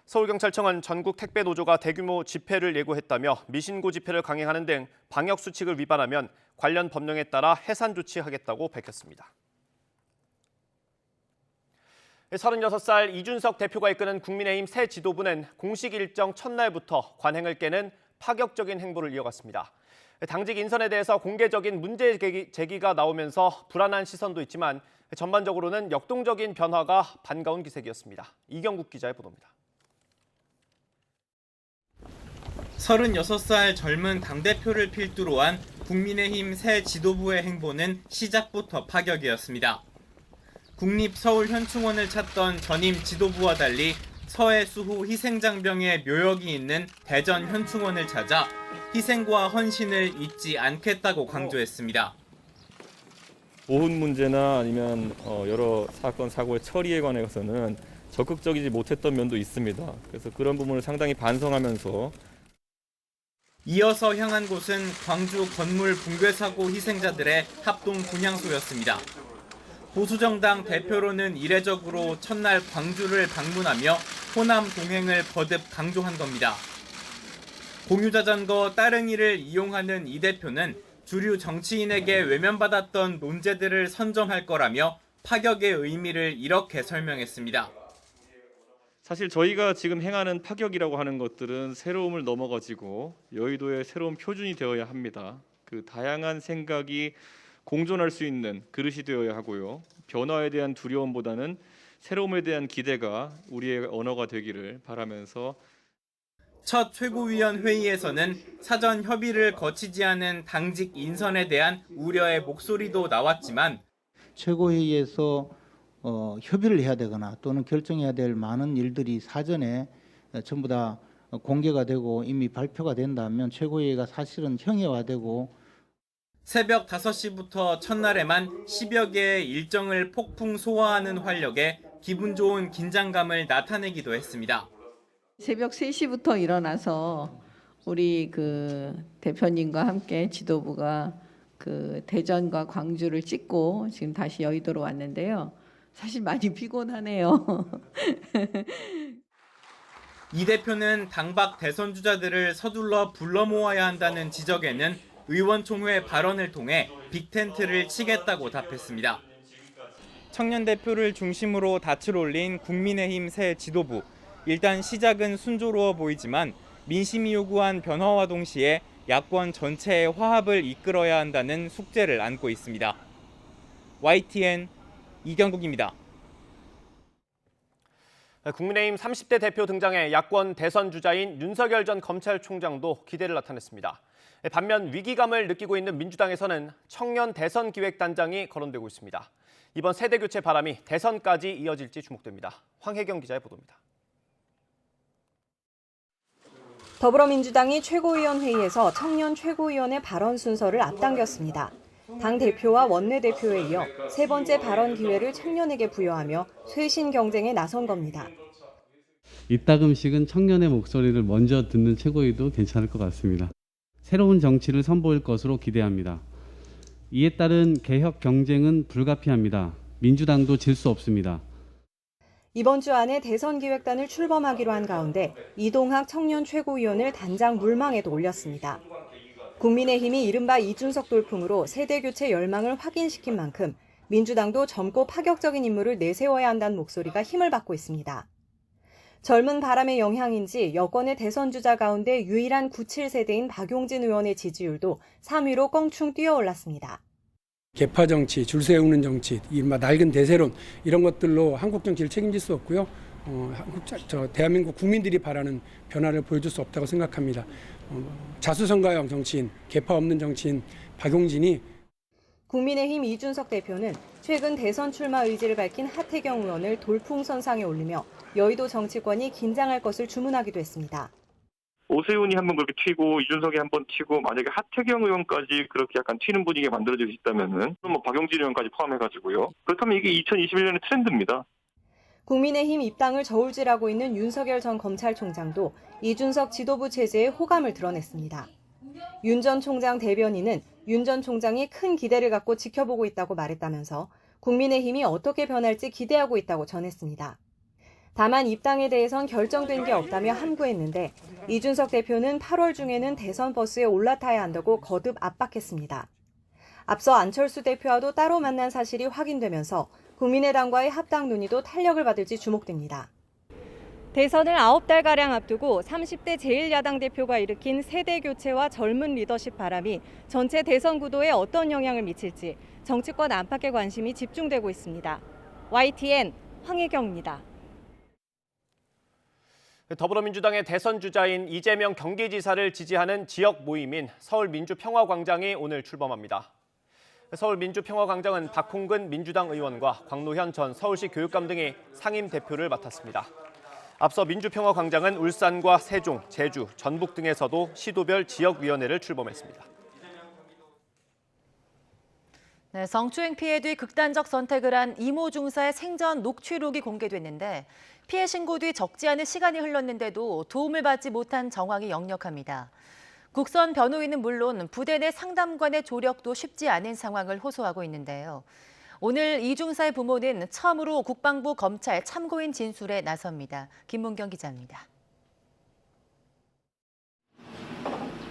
서울경찰청은 전국 택배 노조가 대규모 집회를 예고했다며 미신고 집회를 강행하는 등 방역 수칙을 위반하면 관련 법령에 따라 해산 조치하겠다고 밝혔습니다. 36살 이준석 대표가 이끄는 국민의힘 새 지도부는 공식 일정 첫날부터 관행을 깨는 파격적인 행보를 이어갔습니다. 당직 인선에 대해서 공개적인 문제 제기가 나오면서 불안한 시선도 있지만 전반적으로는 역동적인 변화가 반가운 기색이었습니다. 이경국 기자의 보도입니다. 36살 젊은 당대표를 필두로 한 국민의힘 새 지도부의 행보는 시작부터 파격이었습니다. 국립서울현충원을 찾던 전임 지도부와 달리 서해 수호 희생장병의 묘역이 있는 대전 현충원을 찾아 희생과 헌신을 잊지 않겠다고 강조했습니다. 보훈 문제나 아니면 여러 사건, 사고의 처리에 관해서는 적극적이지 못했던 면도 있습니다. 그래서 그런 부분을 상당히 반성하면서 이어서 향한 곳은 광주 건물 붕괴 사고 희생자들의 합동 분향소였습니다. 보수정당 대표로는 이례적으로 첫날 광주를 방문하며 호남 동행을 거듭 강조한 겁니다. 공유자전거 따릉이를 이용하는 이 대표는 주류 정치인에게 외면받았던 논제들을 선점할 거라며 파격의 의미를 이렇게 설명했습니다. 사실 저희가 지금 행하는 파격이라고 하는 것들은 새로움을 넘어가지고 여의도의 새로운 표준이 되어야 합니다. 그 다양한 생각이 공존할 수 있는 그릇이 되어야 하고요. 변화에 대한 두려움보다는 새로움에 대한 기대가 우리의 언어가 되기를 바라면서 첫 최고위원 회의에서는 사전 협의를 거치지 않은 당직 인선에 대한 우려의 목소리도 나왔지만 최고회의에서 협의를 해야 되거나 또는 결정해야 될 많은 일들이 사전에 전부 다 공개가 되고 이미 발표가 된다면 최고회의가 사실은 형해화되고 새벽 5시부터 첫날에만 10여 개의 일정을 폭풍 소화하는 활력에 기분 좋은 긴장감을 나타내기도 했습니다. 새벽 3시부터 일어나서 우리 대표님과 함께 지도부가 대전과 광주를 찍고 지금 다시 여의도로 왔는데요. 사실 많이 피곤하네요. 이 대표는 당박 대선 주자들을 서둘러 불러 모아야 한다는 지적에는 의원총회 발언을 통해 빅텐트를 치겠다고 답했습니다. 청년 대표를 중심으로 닻을 올린 국민의힘 새 지도부. 일단 시작은 순조로워 보이지만 민심이 요구한 변화와 동시에 야권 전체의 화합을 이끌어야 한다는 숙제를 안고 있습니다. YTN 이경국입니다. 국민의힘 30대 대표 등장해 야권 대선 주자인 윤석열 전 검찰총장도 기대를 나타냈습니다. 반면 위기감을 느끼고 있는 민주당에서는 청년 대선 기획단장이 거론되고 있습니다. 이번 세대 교체 바람이 대선까지 이어질지 주목됩니다. 황혜경 기자의 보도입니다. 더불어민주당이 최고위원회의에서 청년 최고위원의 발언 순서를 앞당겼습니다. 당 대표와 원내대표에 이어 세 번째 발언 기회를 청년에게 부여하며 쇄신 경쟁에 나선 겁니다. 이따금씩은 청년의 목소리를 먼저 듣는 최고위도 괜찮을 것 같습니다. 새로운 정치를 선보일 것으로 기대합니다. 이에 따른 개혁 경쟁은 불가피합니다. 민주당도 질 수 없습니다. 이번 주 안에 대선 기획단을 출범하기로 한 가운데 이동학 청년 최고위원을 단장 물망에도 올렸습니다. 국민의힘이 이른바 이준석 돌풍으로 세대교체 열망을 확인시킨 만큼 민주당도 젊고 파격적인 인물을 내세워야 한다는 목소리가 힘을 받고 있습니다. 젊은 바람의 영향인지 여권의 대선 주자 가운데 유일한 97세대인 박용진 의원의 지지율도 3위로 껑충 뛰어올랐습니다. 개파 정치, 줄 세우는 정치, 이른바 낡은 대세론 이런 것들로 한국 정치를 책임질 수 없고요. 대한민국 국민들이 바라는 변화를 보여줄 수 없다고 생각합니다. 자수성가형 정치인, 개파 없는 정치인 박용진이 국민의힘 이준석 대표는 최근 대선 출마 의지를 밝힌 하태경 의원을 돌풍선상에 올리며 여의도 정치권이 긴장할 것을 주문하기도 했습니다. 오세훈이 한번 그렇게 튀고 이준석이 한번 튀고 만약에 하태경 의원까지 그렇게 약간 튀는 분위기가 만들어질 수 있다면은 박용진 의원까지 포함해가지고요. 그렇다면 이게 2021년의 트렌드입니다. 국민의힘 입당을 저울질하고 있는 윤석열 전 검찰총장도 이준석 지도부 체제에 호감을 드러냈습니다. 윤 전 총장 대변인은 윤 전 총장이 큰 기대를 갖고 지켜보고 있다고 말했다면서 국민의힘이 어떻게 변할지 기대하고 있다고 전했습니다. 다만 입당에 대해선 결정된 게 없다며 함구했는데 이준석 대표는 8월 중에는 대선 버스에 올라타야 한다고 거듭 압박했습니다. 앞서 안철수 대표와도 따로 만난 사실이 확인되면서 국민의당과의 합당 논의도 탄력을 받을지 주목됩니다. 대선을 9달가량 앞두고 30대 제1야당 대표가 일으킨 세대 교체와 젊은 리더십 바람이 전체 대선 구도에 어떤 영향을 미칠지 정치권 안팎의 관심이 집중되고 있습니다. YTN 황혜경입니다. 더불어민주당의 대선 주자인 이재명 경기지사를 지지하는 지역 모임인 서울민주평화광장이 오늘 출범합니다. 서울민주평화광장은 박홍근 민주당 의원과 광노현 전 서울시 교육감 등이 상임 대표를 맡았습니다. 앞서 민주평화광장은 울산과 세종, 제주, 전북 등에서도 시도별 지역위원회를 출범했습니다. 네, 성추행 피해 뒤 극단적 선택을 한 이모 중사의 생전 녹취록이 공개됐는데 피해 신고 뒤 적지 않은 시간이 흘렀는데도 도움을 받지 못한 정황이 역력합니다. 국선 변호인은 물론 부대 내 상담관의 조력도 쉽지 않은 상황을 호소하고 있는데요. 오늘 이 중사의 부모는 처음으로 국방부 검찰 참고인 진술에 나섭니다. 김문경 기자입니다.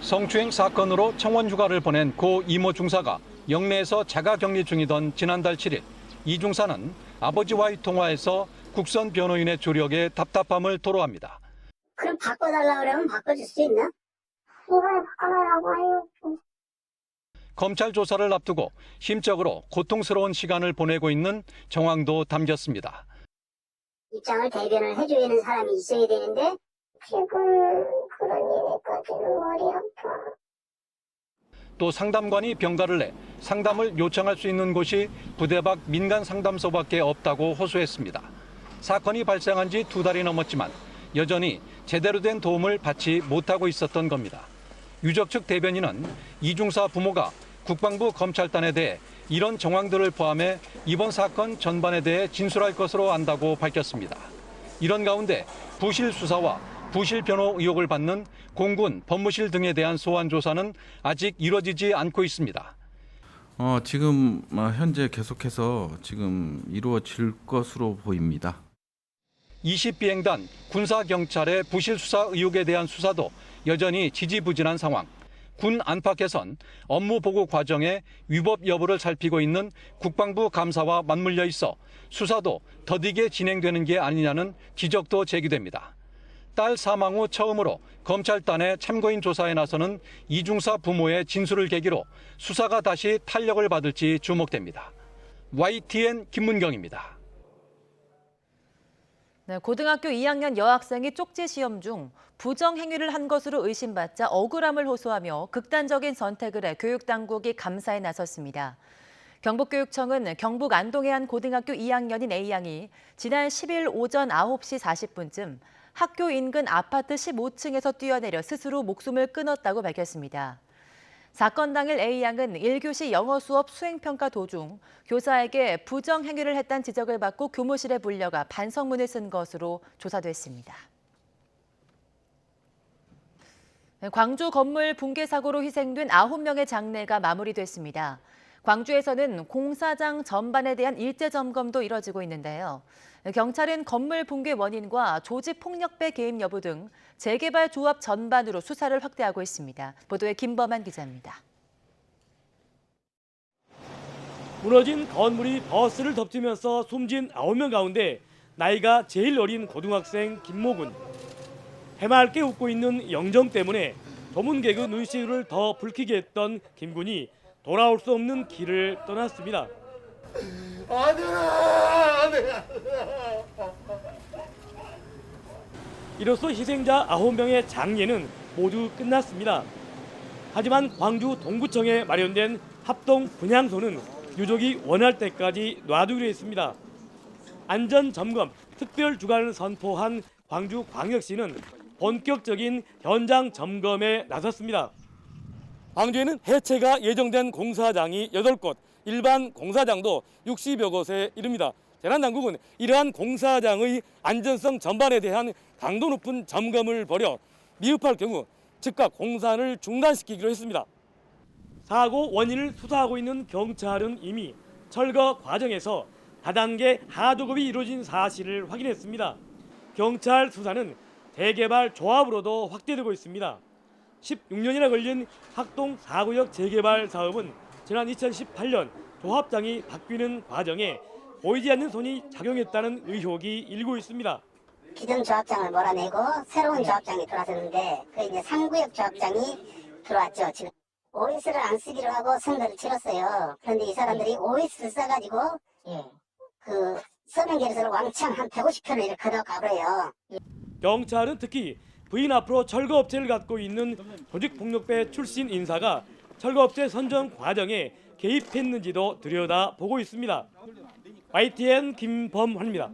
성추행 사건으로 청원 휴가를 보낸 고 이모 중사가 영내에서 자가격리 중이던 지난달 7일 이 중사는 아버지와의 통화에서 국선 변호인의 조력에 답답함을 토로합니다. 그럼 바꿔달라고 그러면 바꿔줄 수 있나? 이번에 바꿔달라고 해요. 검찰 조사를 앞두고 심적으로 고통스러운 시간을 보내고 있는 정황도 담겼습니다. 입장을 대변을 해주는 사람이 있어야 되는데 지금 그런 일에까지는 머리 아파. 또 상담관이 병가를 내 상담을 요청할 수 있는 곳이 부대 밖 민간 상담소밖에 없다고 호소했습니다. 사건이 발생한 지 2달이 넘었지만 여전히 제대로 된 도움을 받지 못하고 있었던 겁니다. 유족 측 대변인은 이 중사 부모가 국방부 검찰단에 대해 이런 정황들을 포함해 이번 사건 전반에 대해 진술할 것으로 안다고 밝혔습니다. 이런 가운데 부실 수사와 부실 변호 의혹을 받는 공군, 법무실 등에 대한 소환 조사는 아직 이루어지지 않고 있습니다. 지금 현재 계속해서 지금 이루어질 것으로 보입니다. 20비행단 군사경찰의 부실 수사 의혹에 대한 수사도 여전히 지지부진한 상황. 군 안팎에선 업무 보고 과정에 위법 여부를 살피고 있는 국방부 감사와 맞물려 있어 수사도 더디게 진행되는 게 아니냐는 지적도 제기됩니다. 딸 사망 후 처음으로 검찰단의 참고인 조사에 나서는 이 중사 부모의 진술을 계기로 수사가 다시 탄력을 받을지 주목됩니다. YTN 김문경입니다. 네, 고등학교 2학년 여학생이 쪽지 시험 중 부정 행위를 한 것으로 의심받자 억울함을 호소하며 극단적인 선택을 해 교육당국이 감사에 나섰습니다. 경북교육청은 경북 안동의 한 고등학교 2학년인 A양이 지난 10일 오전 9시 40분쯤 학교 인근 아파트 15층에서 뛰어내려 스스로 목숨을 끊었다고 밝혔습니다. 사건 당일 A양은 1교시 영어 수업 수행평가 도중 교사에게 부정 행위를 했다는 지적을 받고 교무실에 불려가 반성문을 쓴 것으로 조사됐습니다. 광주 건물 붕괴 사고로 희생된 9명의 장례가 마무리됐습니다. 광주에서는 공사장 전반에 대한 일제 점검도 이뤄지고 있는데요. 경찰은 건물 붕괴 원인과 조직 폭력배 개입 여부 등 재개발 조합 전반으로 수사를 확대하고 있습니다. 보도에 김범한 기자입니다. 무너진 건물이 버스를 덮치면서 숨진 9명 가운데 나이가 제일 어린 고등학생 김모군. 해맑게 웃고 있는 영정 때문에 조문 개그 눈시울을 더 붉히게 했던 김군이 돌아올 수 없는 길을 떠났습니다. 이로써 희생자 9명의 장례는 모두 끝났습니다. 하지만 광주 동구청에 마련된 합동 분향소는 유족이 원할 때까지 놔두기로 했습니다. 안전점검 특별 주간을 선포한 광주광역시는 본격적인 현장 점검에 나섰습니다. 광주에는 해체가 예정된 공사장이 8곳, 일반 공사장도 60여 곳에 이릅니다. 재난당국은 이러한 공사장의 안전성 전반에 대한 강도 높은 점검을 벌여 미흡할 경우 즉각 공사를 중단시키기로 했습니다. 사고 원인을 수사하고 있는 경찰은 이미 철거 과정에서 다단계 하도급이 이루어진 사실을 확인했습니다. 경찰 수사는 재개발 조합으로도 확대되고 있습니다. 16년이나 걸린 학동 4구역 재개발 사업은 지난 2018년 조합장이 바뀌는 과정에 보이지 않는 손이 작용했다는 의혹이 일고 있습니다. 기존 조합장을 몰아내고 새로운 조합장이 들어왔는데 그 이제 3구역 조합장이 들어왔죠. 지금 OS를 안 쓰기로 하고 선거를 치렀어요. 그런데 이 사람들이 OS를 써가지고 그 서명 계획서를 왕창 한 150편을 이렇게 걷어가버려요. 경찰은 특히 부인 앞으로 철거업체를 갖고 있는 조직폭력배 출신 인사가 철거업체 선정 과정에 개입했는지도 들여다보고 있습니다. YTN 김범환입니다.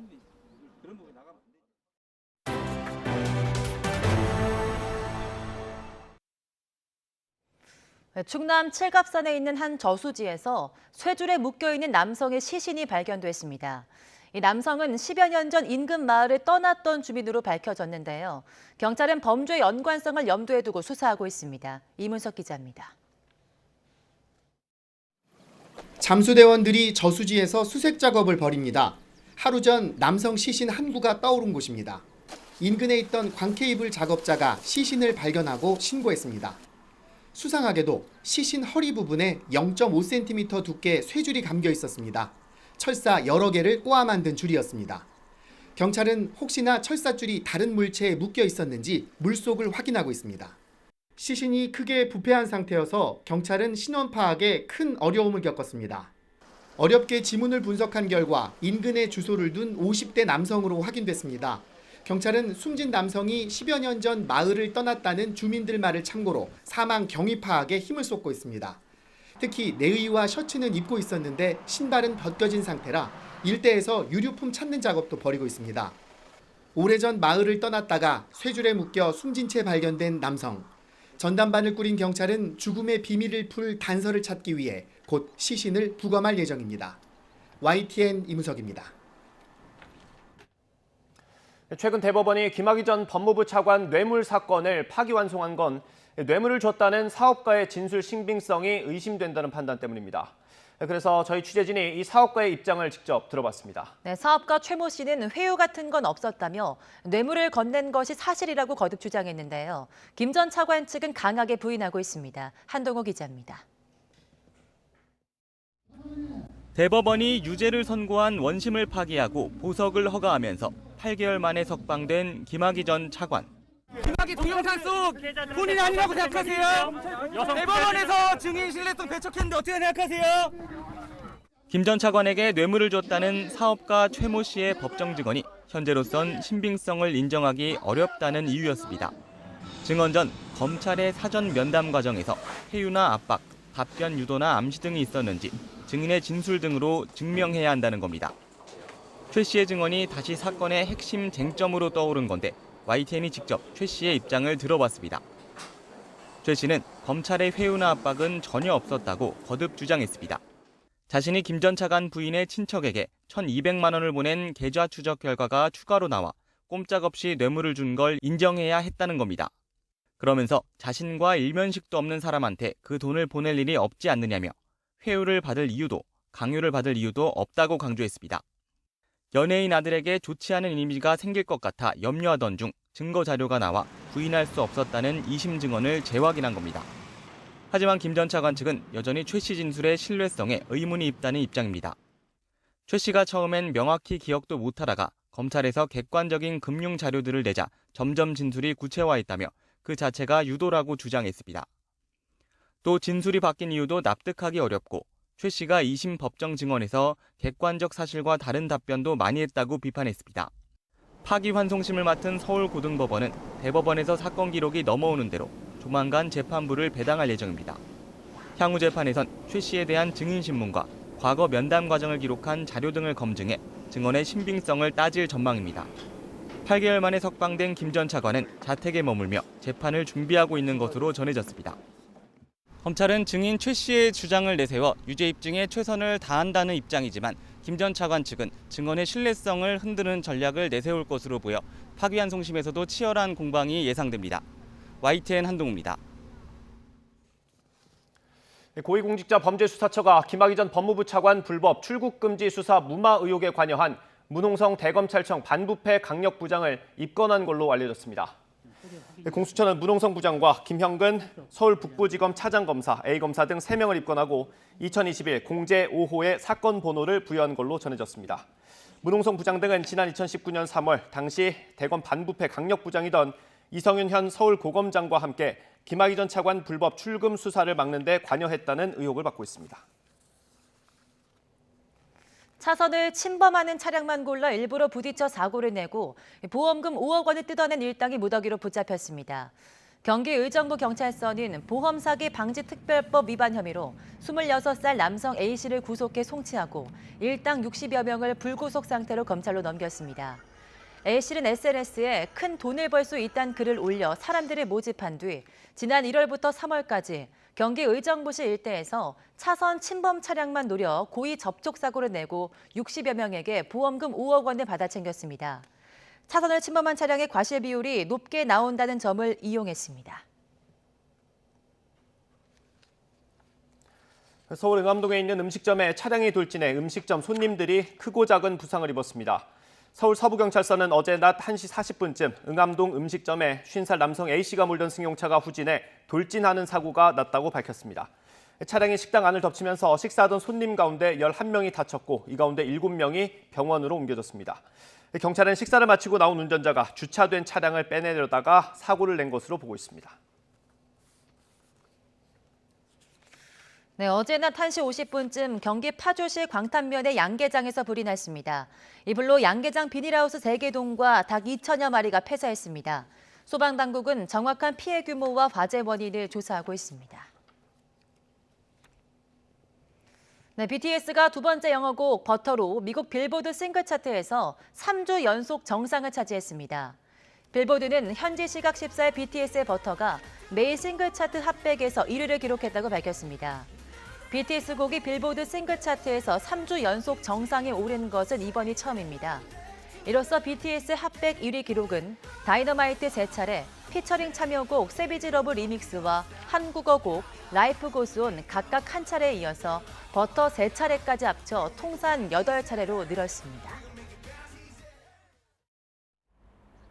충남 칠갑산에 있는 한 저수지에서 쇠줄에 묶여있는 남성의 시신이 발견됐습니다. 이 남성은 10여 년 전 인근 마을을 떠났던 주민으로 밝혀졌는데요. 경찰은 범죄 연관성을 염두에 두고 수사하고 있습니다. 이문석 기자입니다. 잠수대원들이 저수지에서 수색 작업을 벌입니다. 하루 전 남성 시신 한 구가 떠오른 곳입니다. 인근에 있던 광케이블 작업자가 시신을 발견하고 신고했습니다. 수상하게도 시신 허리 부분에 0.5cm 두께의 쇠줄이 감겨 있었습니다. 철사 여러 개를 꼬아 만든 줄이었습니다. 경찰은 혹시나 철사줄이 다른 물체에 묶여 있었는지 물속을 확인하고 있습니다. 시신이 크게 부패한 상태여서 경찰은 신원 파악에 큰 어려움을 겪었습니다. 어렵게 지문을 분석한 결과 인근에 주소를 둔 50대 남성으로 확인됐습니다. 경찰은 숨진 남성이 10여 년 전 마을을 떠났다는 주민들 말을 참고로 사망 경위 파악에 힘을 쏟고 있습니다. 특히 내의와 셔츠는 입고 있었는데 신발은 벗겨진 상태라 일대에서 유류품 찾는 작업도 벌이고 있습니다. 오래전 마을을 떠났다가 쇠줄에 묶여 숨진 채 발견된 남성. 전담반을 꾸린 경찰은 죽음의 비밀을 풀 단서를 찾기 위해 곧 시신을 부검할 예정입니다. YTN 이문석입니다. 최근 대법원이 김학의 전 법무부 차관 뇌물 사건을 파기환송한 건 뇌물을 줬다는 사업가의 진술 신빙성이 의심된다는 판단 때문입니다. 그래서 저희 취재진이 이 사업가의 입장을 직접 들어봤습니다. 네, 사업가 최모 씨는 회유 같은 건 없었다며 뇌물을 건넨 것이 사실이라고 거듭 주장했는데요. 김 전 차관 측은 강하게 부인하고 있습니다. 한동호 기자입니다. 대법원이 유죄를 선고한 원심을 파기하고 보석을 허가하면서 8개월 만에 석방된 김학의 전 차관. 김학의 동영상 속 본인이 아니라고 생각하세요? 대법원에서 증인 신뢰성 배척했는데 어떻게 생각하세요? 김 전 차관에게 뇌물을 줬다는 사업가 최모 씨의 법정 증언이 현재로선 신빙성을 인정하기 어렵다는 이유였습니다. 증언 전 검찰의 사전 면담 과정에서 회유나 압박, 답변 유도나 암시 등이 있었는지 증인의 진술 등으로 증명해야 한다는 겁니다. 최 씨의 증언이 다시 사건의 핵심 쟁점으로 떠오른 건데 YTN이 직접 최 씨의 입장을 들어봤습니다. 최 씨는 검찰의 회유나 압박은 전혀 없었다고 거듭 주장했습니다. 자신이 김 전 차관 부인의 친척에게 1,200만 원을 보낸 계좌 추적 결과가 추가로 나와 꼼짝없이 뇌물을 준 걸 인정해야 했다는 겁니다. 그러면서 자신과 일면식도 없는 사람한테 그 돈을 보낼 일이 없지 않느냐며 회유를 받을 이유도 강요를 받을 이유도 없다고 강조했습니다. 연예인 아들에게 좋지 않은 이미지가 생길 것 같아 염려하던 중 증거 자료가 나와 부인할 수 없었다는 2심 증언을 재확인한 겁니다. 하지만 김 전 차관 측은 여전히 최 씨 진술의 신뢰성에 의문이 있다는 입장입니다. 최 씨가 처음엔 명확히 기억도 못하다가 검찰에서 객관적인 금융 자료들을 내자 점점 진술이 구체화했다며 그 자체가 유도라고 주장했습니다. 또 진술이 바뀐 이유도 납득하기 어렵고 최 씨가 2심 법정 증언에서 객관적 사실과 다른 답변도 많이 했다고 비판했습니다. 파기환송심을 맡은 서울고등법원은 대법원에서 사건 기록이 넘어오는 대로 조만간 재판부를 배당할 예정입니다. 향후 재판에선 최 씨에 대한 증인신문과 과거 면담 과정을 기록한 자료 등을 검증해 증언의 신빙성을 따질 전망입니다. 8개월 만에 석방된 김 전 차관은 자택에 머물며 재판을 준비하고 있는 것으로 전해졌습니다. 검찰은 증인 최 씨의 주장을 내세워 유죄 입증에 최선을 다한다는 입장이지만 김 전 차관 측은 증언의 신뢰성을 흔드는 전략을 내세울 것으로 보여 파기환송심에서도 치열한 공방이 예상됩니다. YTN 한동우입니다. 고위공직자범죄수사처가 김학의 전 법무부 차관 불법 출국금지 수사 무마 의혹에 관여한 문홍성 대검찰청 반부패 강력부장을 입건한 걸로 알려졌습니다. 공수처는 문홍성 부장과 김형근 서울 북부지검 차장검사, A검사 등 3명을 입건하고 2021 공제 5호의 사건 번호를 부여한 걸로 전해졌습니다. 문홍성 부장 등은 지난 2019년 3월 당시 대검 반부패 강력부장이던 이성윤 현 서울고검장과 함께 김학의 전 차관 불법 출금 수사를 막는 데 관여했다는 의혹을 받고 있습니다. 차선을 침범하는 차량만 골라 일부러 부딪혀 사고를 내고 보험금 5억 원을 뜯어낸 일당이 무더기로 붙잡혔습니다. 경기 의정부 경찰서는 보험 사기 방지 특별법 위반 혐의로 26살 남성 A씨를 구속해 송치하고 일당 60여 명을 불구속 상태로 검찰로 넘겼습니다. A씨는 SNS에 큰 돈을 벌 수 있다는 글을 올려 사람들을 모집한 뒤 지난 1월부터 3월까지 경기 의정부시 일대에서 차선 침범 차량만 노려 고의 접촉 사고를 내고 60여 명에게 보험금 5억 원을 받아 챙겼습니다. 차선을 침범한 차량의 과실 비율이 높게 나온다는 점을 이용했습니다. 서울 응암동에 있는 음식점에 차량이 돌진해 음식점 손님들이 크고 작은 부상을 입었습니다. 서울 서부경찰서는 어제 낮 1시 40분쯤 응암동 음식점에 50살 남성 A씨가 몰던 승용차가 후진해 돌진하는 사고가 났다고 밝혔습니다. 차량이 식당 안을 덮치면서 식사하던 손님 가운데 11명이 다쳤고 이 가운데 7명이 병원으로 옮겨졌습니다. 경찰은 식사를 마치고 나온 운전자가 주차된 차량을 빼내려다가 사고를 낸 것으로 보고 있습니다. 네, 어제 낮 1시 50분쯤 경기 파주시 광탄면의 양계장에서 불이 났습니다. 이 불로 양계장 비닐하우스 3개동과 닭 2천여 마리가 폐사했습니다. 소방당국은 정확한 피해 규모와 화재 원인을 조사하고 있습니다. 네, BTS가 두 번째 영어곡 버터로 미국 빌보드 싱글 차트에서 3주 연속 정상을 차지했습니다. 빌보드는 현지 시각 14일 BTS의 버터가 매일 싱글 차트 핫백에서 1위를 기록했다고 밝혔습니다. BTS 곡이 빌보드 싱글 차트에서 3주 연속 정상에 오른 것은 이번이 처음입니다. 이로써 BTS 핫백 1위 기록은 다이너마이트 3차례, 피처링 참여곡 세비지 러브 리믹스와 한국어 곡 라이프 고스온 각각 한 차례에 이어서 버터 3차례까지 합쳐 통산 8차례로 늘었습니다.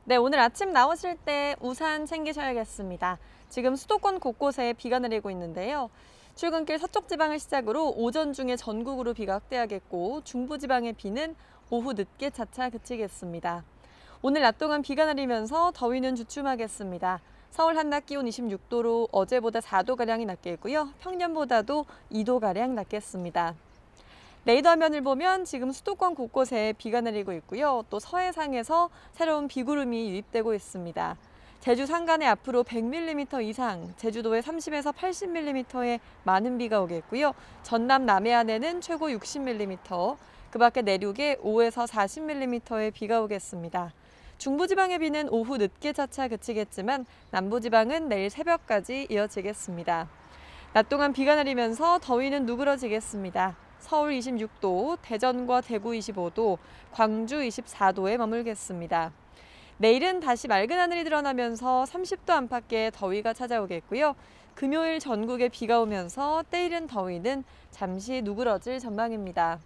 네, 오늘 아침 나오실 때 우산 챙기셔야겠습니다. 지금 수도권 곳곳에 비가 내리고 있는데요. 출근길 서쪽 지방을 시작으로 오전 중에 전국으로 비가 확대하겠고 중부지방의 비는 오후 늦게 차차 그치겠습니다. 오늘 낮 동안 비가 내리면서 더위는 주춤하겠습니다. 서울 한낮 기온 26도로 어제보다 4도가량이 낮겠고요. 평년보다도 2도가량 낮겠습니다. 레이더 화면을 보면 지금 수도권 곳곳에 비가 내리고 있고요. 또 서해상에서 새로운 비구름이 유입되고 있습니다. 제주 산간에 앞으로 100mm 이상, 제주도에 30에서 80mm의 많은 비가 오겠고요. 전남 남해안에는 최고 60mm, 그 밖에 내륙에 5에서 40mm의 비가 오겠습니다. 중부지방의 비는 오후 늦게 차차 그치겠지만 남부지방은 내일 새벽까지 이어지겠습니다. 낮 동안 비가 내리면서 더위는 누그러지겠습니다. 서울 26도, 대전과 대구 25도, 광주 24도에 머물겠습니다. 내일은 다시 맑은 하늘이 드러나면서 30도 안팎의 더위가 찾아오겠고요. 금요일 전국에 비가 오면서 때이른 더위는 잠시 누그러질 전망입니다.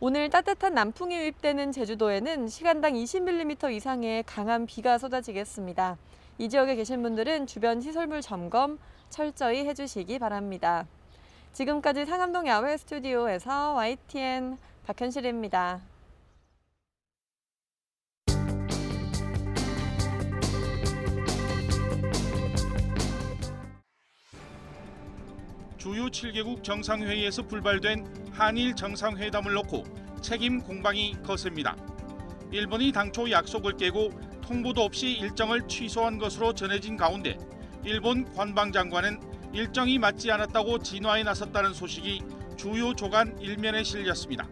오늘 따뜻한 남풍이 유입되는 제주도에는 시간당 20mm 이상의 강한 비가 쏟아지겠습니다. 이 지역에 계신 분들은 주변 시설물 점검 철저히 해주시기 바랍니다. 지금까지 상암동 야외 스튜디오에서 YTN 박현실입니다. 주요 7개국 정상회의에서 불발된 한일 정상회담을 놓고 책임 공방이 거셉니다. 일본이 당초 약속을 깨고 통보도 없이 일정을 취소한 것으로 전해진 가운데 일본 관방장관은 일정이 맞지 않았다고 진화에 나섰다는 소식이 주요 조간 일면에 실렸습니다.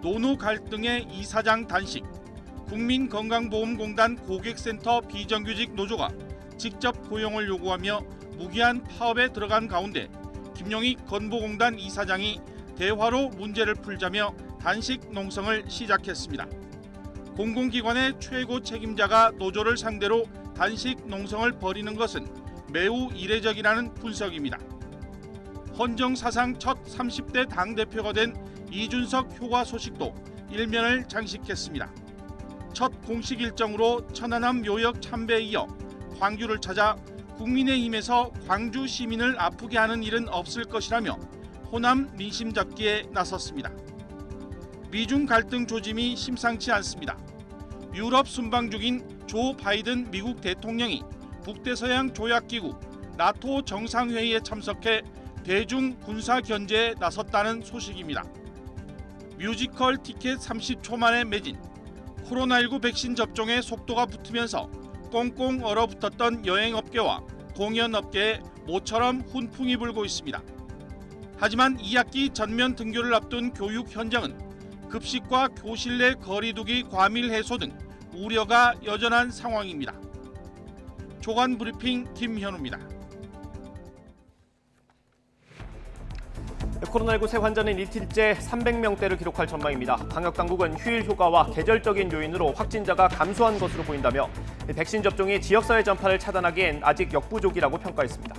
노노 갈등의 이사장 단식, 국민건강보험공단 고객센터 비정규직 노조가 직접 고용을 요구하며 무기한 파업에 들어간 가운데 김용익 건보공단 이사장이 대화로 문제를 풀자며 단식 농성을 시작했습니다. 공공기관의 최고 책임자가 노조를 상대로 단식 농성을 벌이는 것은 매우 이례적이라는 분석입니다. 헌정 사상 첫 30대 당대표가 된 이준석 효과 소식도 일면을 장식했습니다. 첫 공식 일정으로 천안함 묘역 참배에 이어 광주를 찾아 국민의힘에서 광주 시민을 아프게 하는 일은 없을 것이라며 호남 민심 잡기에 나섰습니다. 미중 갈등 조짐이 심상치 않습니다. 유럽 순방 중인 조 바이든 미국 대통령이 북대서양 조약기구 나토 정상회의에 참석해 대중 군사 견제에 나섰다는 소식입니다. 뮤지컬 티켓 30초 만에 매진, 코로나19 백신 접종에 속도가 붙으면서 꽁꽁 얼어붙었던 여행업계와 공연업계에 모처럼 훈풍이 불고 있습니다. 하지만 2학기 전면 등교를 앞둔 교육 현장은 급식과 교실 내 거리두기 과밀 해소 등 우려가 여전한 상황입니다. 조간 브리핑 김현우입니다. 코로나19 새 환자는 이틀째 300명대를 기록할 전망입니다. 방역당국은 휴일 효과와 계절적인 요인으로 확진자가 감소한 것으로 보인다며 백신 접종이 지역사회 전파를 차단하기엔 아직 역부족이라고 평가했습니다.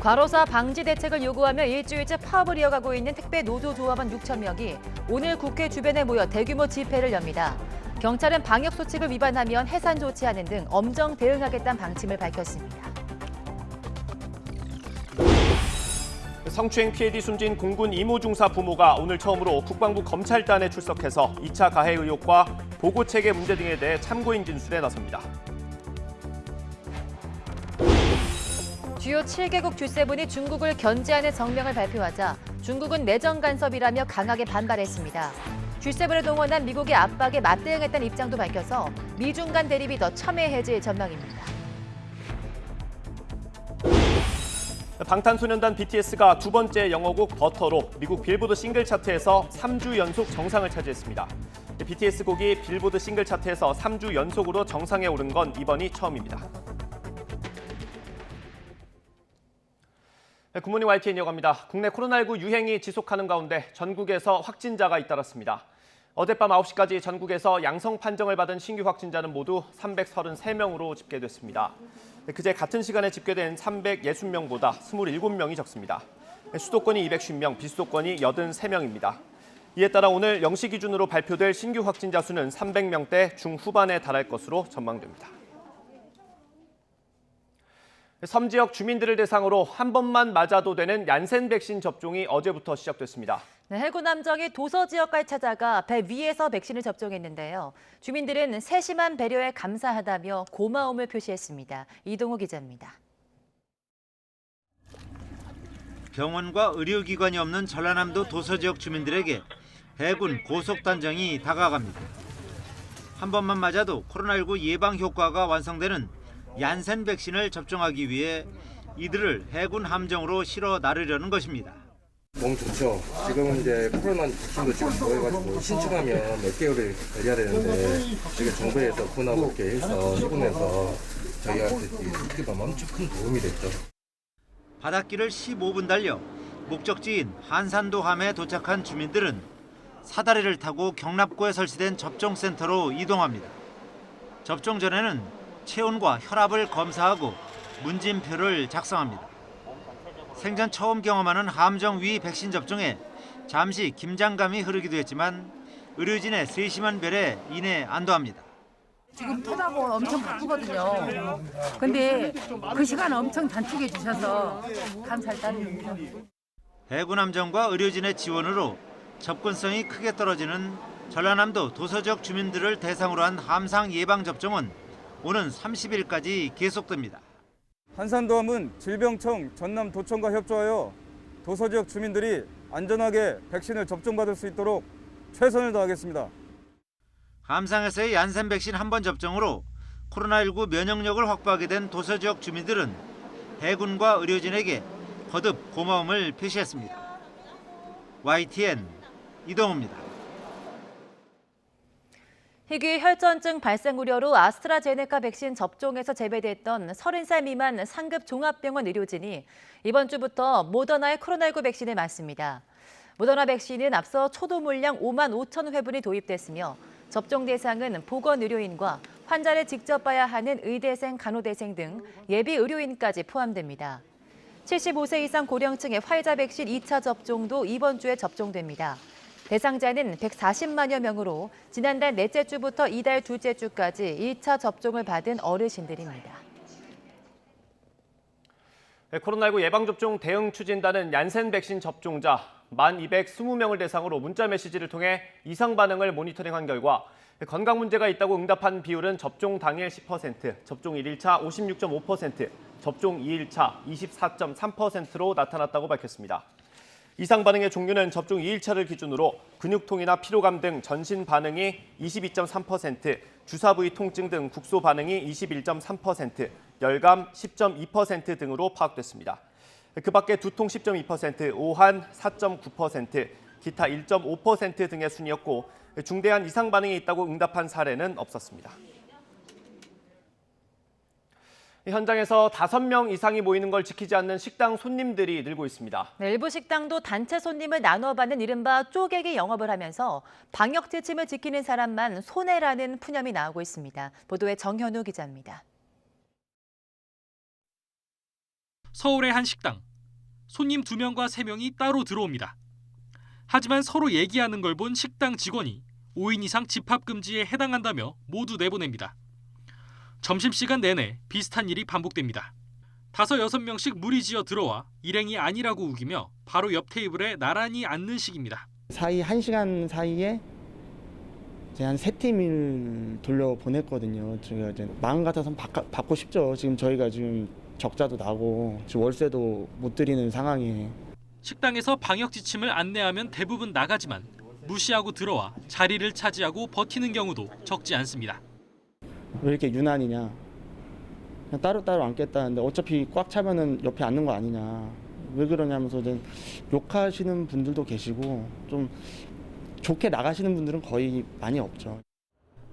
과로사 방지 대책을 요구하며 일주일째 파업을 이어가고 있는 택배 노조조합원 6천 명이 오늘 국회 주변에 모여 대규모 집회를 엽니다. 경찰은 방역 수칙을 위반하면 해산 조치하는 등 엄정 대응하겠다는 방침을 밝혔습니다. 성추행 피해 뒤 숨진 공군 이모중사 부모가 오늘 처음으로 국방부 검찰단에 출석해서 2차 가해 의혹과 보고체계 문제 등에 대해 참고인 진술에 나섭니다. 주요 7개국 G7이 중국을 견제하는 성명을 발표하자 중국은 내정 간섭이라며 강하게 반발했습니다. G7을 동원한 미국의 압박에 맞대응했다는 입장도 밝혀서 미중 간 대립이 더 첨예해질 전망입니다. 방탄소년단 BTS가 두 번째 영어곡 버터로 미국 빌보드 싱글 차트에서 3주 연속 정상을 차지했습니다. BTS 곡이 빌보드 싱글 차트에서 3주 연속으로 정상에 오른 건 이번이 처음입니다. 굿모닝 YTN 이어갑니다. 국내 코로나19 유행이 지속하는 가운데 전국에서 확진자가 잇따랐습니다. 어젯밤 9시까지 전국에서 양성 판정을 받은 신규 확진자는 모두 333명으로 집계됐습니다. 그제 같은 시간에 집계된 360명보다 27명이 적습니다. 수도권이 250명, 비수도권이 83명입니다. 이에 따라 오늘 0시 기준으로 발표될 신규 확진자 수는 300명대 중후반에 달할 것으로 전망됩니다. 섬 지역 주민들을 대상으로 한 번만 맞아도 되는 얀센 백신 접종이 어제부터 시작됐습니다. 해군 함정이 도서 지역까지 찾아가 배 위에서 백신을 접종했는데요. 주민들은 세심한 배려에 감사하다며 고마움을 표시했습니다. 이동호 기자입니다. 병원과 의료기관이 없는 전라남도 도서 지역 주민들에게 해군 고속단정이 다가갑니다. 한 번만 맞아도 코로나19 예방 효과가 완성되는 얀센 백신을 접종하기 위해 이들을 해군 함정으로 실어 나르려는 것입니다. 너무 좋죠. 지금은 이제 코로나 백신도 지금 모여가지고 신청하면 몇 개월을 걸려야 되는데 이게 정부에서 군하고 이렇게 해서 시군에서 저희한테 이게 너무 엄청 큰 도움이 됐죠. 바닷길을 15분 달려 목적지인 한산도함에 도착한 주민들은 사다리를 타고 경납고에 설치된 접종센터로 이동합니다. 접종 전에는 체온과 혈압을 검사하고 문진표를 작성합니다. 생전 처음 경험하는 함정 위 백신 접종에 잠시 긴장감이 흐르기도 했지만 의료진의 세심한 배려에 이내 안도합니다. 지금 토하고 엄청 바쁘거든요. 근데 그 시간 엄청 단축해 주셔서 감사할 따름입니다. 해군 함정과 의료진의 지원으로 접근성이 크게 떨어지는 전라남도 도서 지역 주민들을 대상으로 한 함상 예방 접종은 오는 30일까지 계속됩니다. 한산도함은 질병청 전남도청과 협조하여 도서 지역 주민들이 안전하게 백신을 접종받을 수 있도록 최선을 다하겠습니다. 함상에서의 얀센 백신 한 번 접종으로 코로나19 면역력을 확보하게 된 도서 지역 주민들은 해군과 의료진에게 거듭 고마움을 표시했습니다. YTN 이동호입니다. 희귀 혈전증 발생 우려로 아스트라제네카 백신 접종에서 제외됐던 30살 미만 상급 종합병원 의료진이 이번 주부터 모더나의 코로나19 백신에 맞습니다. 모더나 백신은 앞서 초도 물량 5만 5천 회분이 도입됐으며 접종 대상은 보건의료인과 환자를 직접 봐야 하는 의대생, 간호대생 등 예비 의료인까지 포함됩니다. 75세 이상 고령층의 화이자 백신 2차 접종도 이번 주에 접종됩니다. 대상자는 140만여 명으로 지난달 넷째 주부터 이달 둘째 주까지 1차 접종을 받은 어르신들입니다. 코로나19 예방접종 대응 추진단은 얀센 백신 접종자 1,220명을 대상으로 문자 메시지를 통해 이상 반응을 모니터링한 결과 건강 문제가 있다고 응답한 비율은 접종 당일 10%, 접종 1일차 56.5%, 접종 2일차 24.3%로 나타났다고 밝혔습니다. 이상 반응의 종류는 접종 2일차를 기준으로 근육통이나 피로감 등 전신 반응이 22.3%, 주사 부위 통증 등 국소 반응이 21.3%, 열감 10.2% 등으로 파악됐습니다. 그 밖에 두통 10.2%, 오한 4.9%, 기타 1.5% 등의 순이었고 중대한 이상 반응이 있다고 응답한 사례는 없었습니다. 현장에서 5명 이상이 모이는 걸 지키지 않는 식당 손님들이 늘고 있습니다. 일부 식당도 단체 손님을 나눠받는 이른바 쪼개기 영업을 하면서 방역 지침을 지키는 사람만 손해라는 푸념이 나오고 있습니다. 보도에 정현우 기자입니다. 서울의 한 식당. 손님 2명과 3명이 따로 들어옵니다. 하지만 서로 얘기하는 걸 본 식당 직원이 5인 이상 집합 금지에 해당한다며 모두 내보냅니다. 점심시간 내내 비슷한 일이 반복됩니다. 5, 6명씩 무리지어 들어와 일행이 아니라고 우기며 바로 옆 테이블에 나란히 앉는 식입니다. 사이 1시간 사이에 이제 한 3팀을 돌려보냈거든요. 저희가 이제 마음 같아서는 받고 싶죠. 지금 저희가 지금 적자도 나고 지금 월세도 못 드리는 상황이에요. 식당에서 방역 지침을 안내하면 대부분 나가지만 무시하고 들어와 자리를 차지하고 버티는 경우도 적지 않습니다. 왜 이렇게 유난이냐. 그냥 따로따로 앉겠다는데 어차피 꽉 차면은 옆에 앉는 거 아니냐. 왜 그러냐면서 이제 욕하시는 분들도 계시고 좀 좋게 나가시는 분들은 거의 많이 없죠.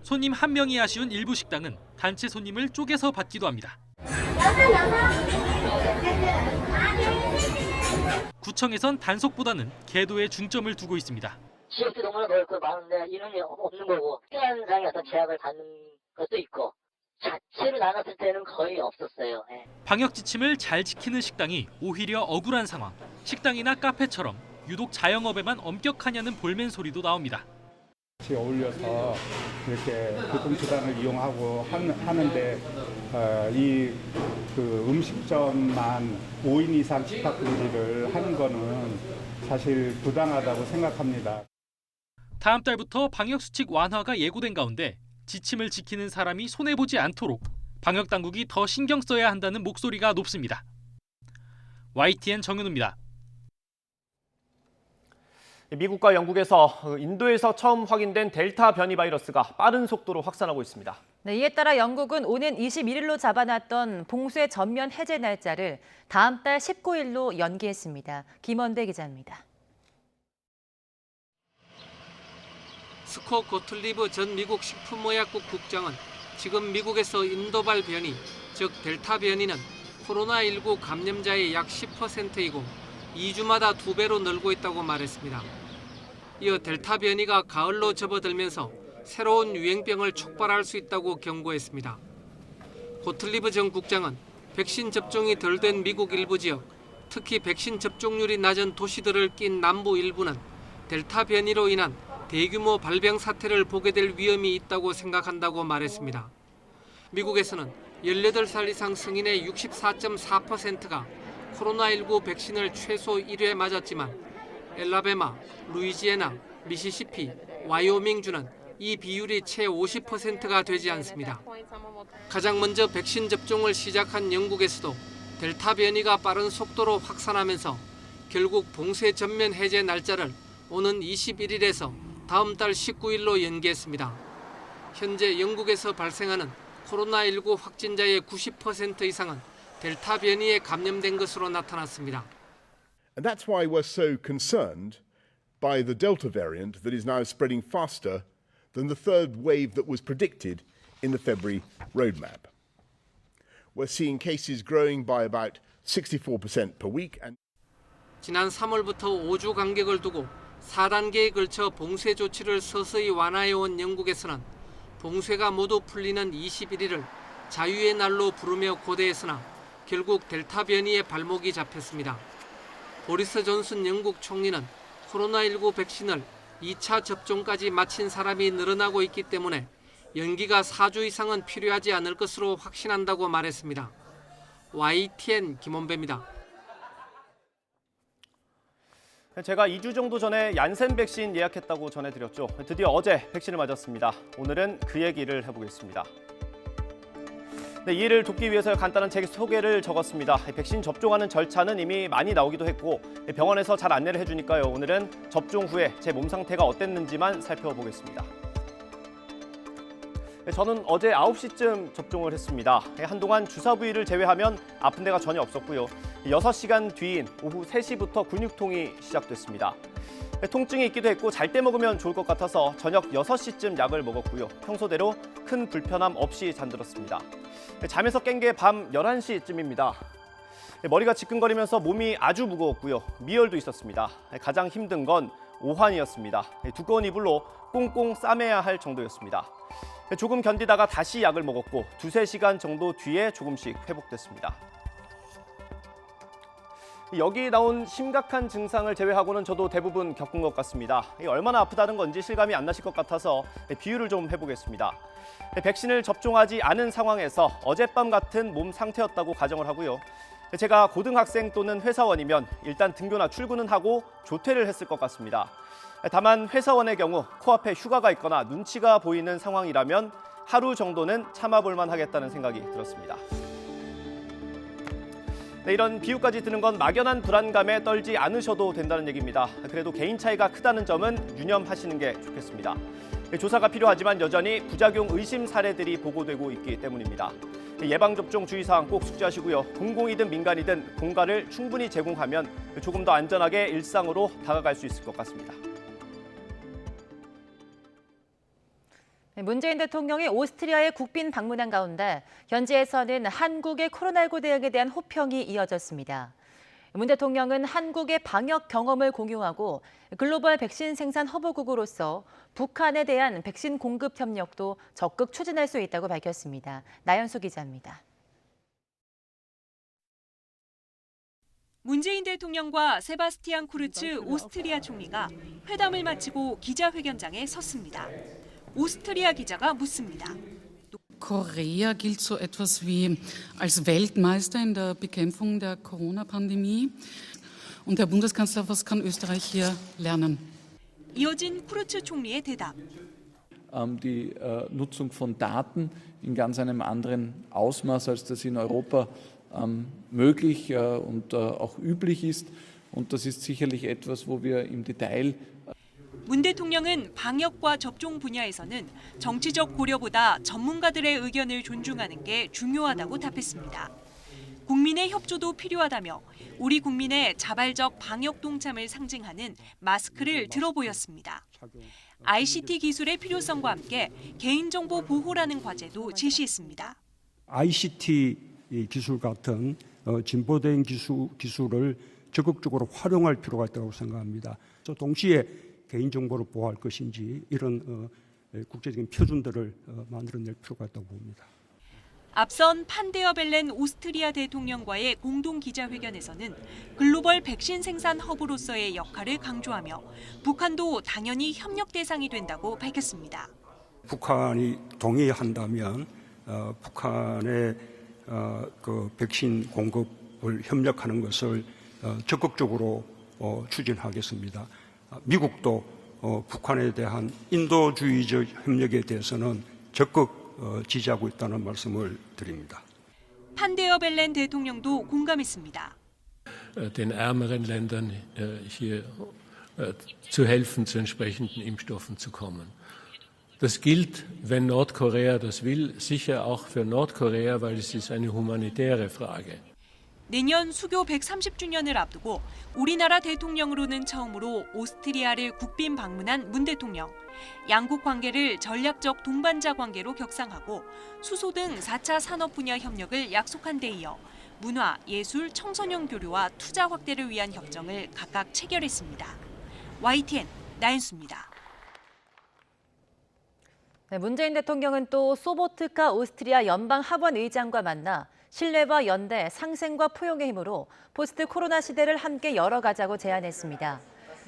손님 1명이 아쉬운 일부 식당은 단체 손님을 쪼개서 받기도 합니다. 구청에선 단속보다는 계도에 중점을 두고 있습니다. 지역도 너무나 넓고 많은데 인원이 없는 거고 시간상의 어떤 제약을 받는 것도 있고 자체로 나눴을 때는 거의 없었어요. 방역 지침을 잘 지키는 식당이 오히려 억울한 상황. 식당이나 카페처럼 유독 자영업에만 엄격하냐는 볼멘 소리도 나옵니다. 같이 어울려서 이렇게 교통수단을 이용하고 하는데 그 음식점만 5인 이상 집합 금지를 하는 거는 사실 부당하다고 생각합니다. 다음 달부터 방역수칙 완화가 예고된 가운데 지침을 지키는 사람이 손해보지 않도록 방역당국이 더 신경 써야 한다는 목소리가 높습니다. YTN 정윤우입니다. 미국과 영국에서 인도에서 처음 확인된 델타 변이 바이러스가 빠른 속도로 확산하고 있습니다. 네, 이에 따라 영국은 오는 21일로 잡아놨던 봉쇄 전면 해제 날짜를 다음 달 19일로 연기했습니다. 김원대 기자입니다. 스콧 고틀리브 전 미국 식품의약국 국장은 지금 미국에서 인도발 변이, 즉 델타 변이는 코로나19 감염자의 약 10%이고 2주마다 2배로 늘고 있다고 말했습니다. 이어 델타 변이가 가을로 접어들면서 새로운 유행병을 촉발할 수 있다고 경고했습니다. 고틀리브 전 국장은 백신 접종이 덜 된 미국 일부 지역, 특히 백신 접종률이 낮은 도시들을 낀 남부 일부는 델타 변이로 인한 대규모 발병 사태를 보게 될 위험이 있다고 생각한다고 말했습니다. 미국에서는 18살 이상 성인의 64.4%가 코로나19 백신을 최소 1회 맞았지만 엘라베마, 루이지애나, 미시시피, 와이오밍주는 이 비율이 채 50%가 되지 않습니다. 가장 먼저 백신 접종을 시작한 영국에서도 델타 변이가 빠른 속도로 확산하면서 결국 봉쇄 전면 해제 날짜를 오는 21일에서 다음 달 19일로 연기했습니다. 현재 영국에서 발생하는 코로나19 확진자의 90% 이상은 델타 변이에 감염된 것으로 나타났습니다. And that's why we're so concerned by the Delta variant that is now spreading faster than the third wave that was predicted in the February roadmap. We're seeing cases growing by about 64% per week. 지난 3월부터 5주 간격을 두고 4단계에 걸쳐 봉쇄 조치를 서서히 완화해온 영국에서는 봉쇄가 모두 풀리는 21일을 자유의 날로 부르며 고대했으나 결국 델타 변이의 발목이 잡혔습니다. 보리스 존슨 영국 총리는 코로나19 백신을 2차 접종까지 마친 사람이 늘어나고 있기 때문에 연기가 4주 이상은 필요하지 않을 것으로 확신한다고 말했습니다. YTN 김원배입니다. 제가 2주 정도 전에 얀센 백신 예약했다고 전해드렸죠. 드디어 어제 백신을 맞았습니다. 오늘은 그 얘기를 해보겠습니다. 네, 이 일을 돕기 위해서 간단한 제 소개를 적었습니다. 백신 접종하는 절차는 이미 많이 나오기도 했고 병원에서 잘 안내를 해주니까요. 오늘은 접종 후에 제 몸 상태가 어땠는지만 살펴보겠습니다. 저는 어제 9시쯤 접종을 했습니다. 한동안 주사 부위를 제외하면 아픈 데가 전혀 없었고요. 6시간 뒤인 오후 3시부터 근육통이 시작됐습니다. 통증이 있기도 했고 잘 때 먹으면 좋을 것 같아서 저녁 6시쯤 약을 먹었고요. 평소대로 큰 불편함 없이 잠들었습니다. 잠에서 깬 게 밤 11시쯤입니다. 머리가 지끈거리면서 몸이 아주 무거웠고요. 미열도 있었습니다. 가장 힘든 건 오한이었습니다. 두꺼운 이불로 꽁꽁 싸매야 할 정도였습니다. 조금 견디다가 다시 약을 먹었고 2-3시간 정도 뒤에 조금씩 회복됐습니다. 여기 나온 심각한 증상을 제외하고는 저도 대부분 겪은 것 같습니다. 얼마나 아프다는 건지 실감이 안 나실 것 같아서 비유를 좀 해보겠습니다. 백신을 접종하지 않은 상황에서 어젯밤 같은 몸 상태였다고 가정을 하고요. 제가 고등학생 또는 회사원이면 일단 등교나 출근은 하고 조퇴를 했을 것 같습니다. 다만 회사원의 경우 코앞에 휴가가 있거나 눈치가 보이는 상황이라면 하루 정도는 참아볼 만하겠다는 생각이 들었습니다. 이런 비유까지 드는 건 막연한 불안감에 떨지 않으셔도 된다는 얘기입니다. 그래도 개인 차이가 크다는 점은 유념하시는 게 좋겠습니다. 조사가 필요하지만 여전히 부작용 의심 사례들이 보고되고 있기 때문입니다. 예방접종 주의사항 꼭 숙지하시고요. 공공이든 민간이든 공간을 충분히 제공하면 조금 더 안전하게 일상으로 다가갈 수 있을 것 같습니다. 문재인 대통령이 오스트리아에 국빈 방문한 가운데 현지에서는 한국의 코로나19 대응에 대한 호평이 이어졌습니다. 문 대통령은 한국의 방역 경험을 공유하고 글로벌 백신 생산 허브국으로서 북한에 대한 백신 공급 협력도 적극 추진할 수 있다고 밝혔습니다. 나연수 기자입니다. 문재인 대통령과 세바스티안 쿠르츠 오스트리아 총리가 회담을 마치고 기자회견장에 섰습니다. 오스트리아 기자가 묻습니다. Korea gilt so etwas wie als Weltmeister in der Bekämpfung der Corona-Pandemie. Und Herr Bundeskanzler, was kann Österreich hier lernen? 이어진 쿠르츠 총리의 대답. Die Nutzung von Daten in ganz einem anderen Ausmaß, als das in Europa möglich und auch üblich ist. Und das ist sicherlich etwas, wo wir im Detail 문 대통령은 방역과 접종 분야에서는 정치적 고려보다 전문가들의 의견을 존중하는 게 중요하다고 답했습니다. 국민의 협조도 필요하다며 우리 국민의 자발적 방역 동참을 상징하는 마스크를 들어 보였습니다. ICT 기술의 필요성과 함께 개인정보 보호라는 과제도 제시했습니다. ICT 기술 같은 진보된 기술을 적극적으로 활용할 필요가 있다고 생각합니다. 동시에 개인정보를 보호할 것인지 이런 국제적인 표준들을 만들어낼 필요가 있다고 봅니다. 앞선 판데어 벨렌 오스트리아 대통령과의 공동 기자회견에서는 글로벌 백신 생산 허브로서의 역할을 강조하며 북한도 당연히 협력 대상이 된다고 밝혔습니다. 북한이 동의한다면 북한의 그 백신 공급을 협력하는 것을 적극적으로 추진하겠습니다. 미국도 북한에 대한 인도주의적 협력에 대해서는 적극 지지하고 있다는 말씀을 드립니다. 판데어 벨렌 대통령도 공감했습니다. Den ärmeren Ländern hier zu helfen, zu entsprechenden Impfstoffen zu kommen. Das gilt, wenn Nordkorea das will, sicher auch für Nordkorea, weil es ist eine humanitäre Frage. 내년 수교 130주년을 앞두고 우리나라 대통령으로는 처음으로 오스트리아를 국빈 방문한 문 대통령. 양국 관계를 전략적 동반자 관계로 격상하고 수소 등 4차 산업 분야 협력을 약속한 데 이어 문화, 예술, 청소년 교류와 투자 확대를 위한 협정을 각각 체결했습니다. YTN 나연수입니다. 문재인 대통령은 또 소보트카 오스트리아 연방학원 의장과 만나 신뢰와 연대, 상생과 포용의 힘으로 포스트 코로나 시대를 함께 열어가자고 제안했습니다.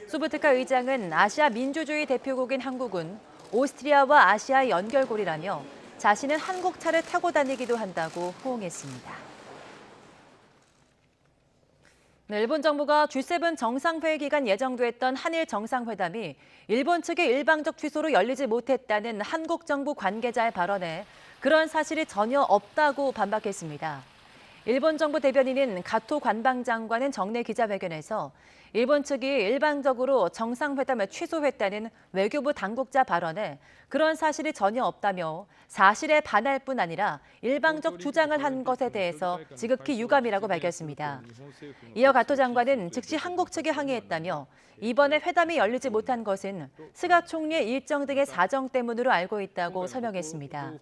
소보트카 의장은 아시아 민주주의 대표국인 한국은 오스트리아와 아시아의 연결고리라며 자신은 한국차를 타고 다니기도 한다고 호응했습니다. 일본 정부가 G7 정상회의 기간 예정됐던 한일 정상회담이 일본 측의 일방적 취소로 열리지 못했다는 한국 정부 관계자의 발언에 그런 사실이 전혀 없다고 반박했습니다. 일본 정부 대변인인 가토 관방장관은 정례 기자회견에서 일본 측이 일방적으로 정상회담을 취소했다는 외교부 당국자 발언에 그런 사실이 전혀 없다며 사실에 반할 뿐 아니라 일방적 주장을 한 것에 대해서 지극히 유감이라고 밝혔습니다. 이어 가토 장관은 즉시 한국 측에 항의했다며 이번에 회담이 열리지 못한 것은 스가 총리의 일정 등의 사정 때문으로 알고 있다고 설명했습니다.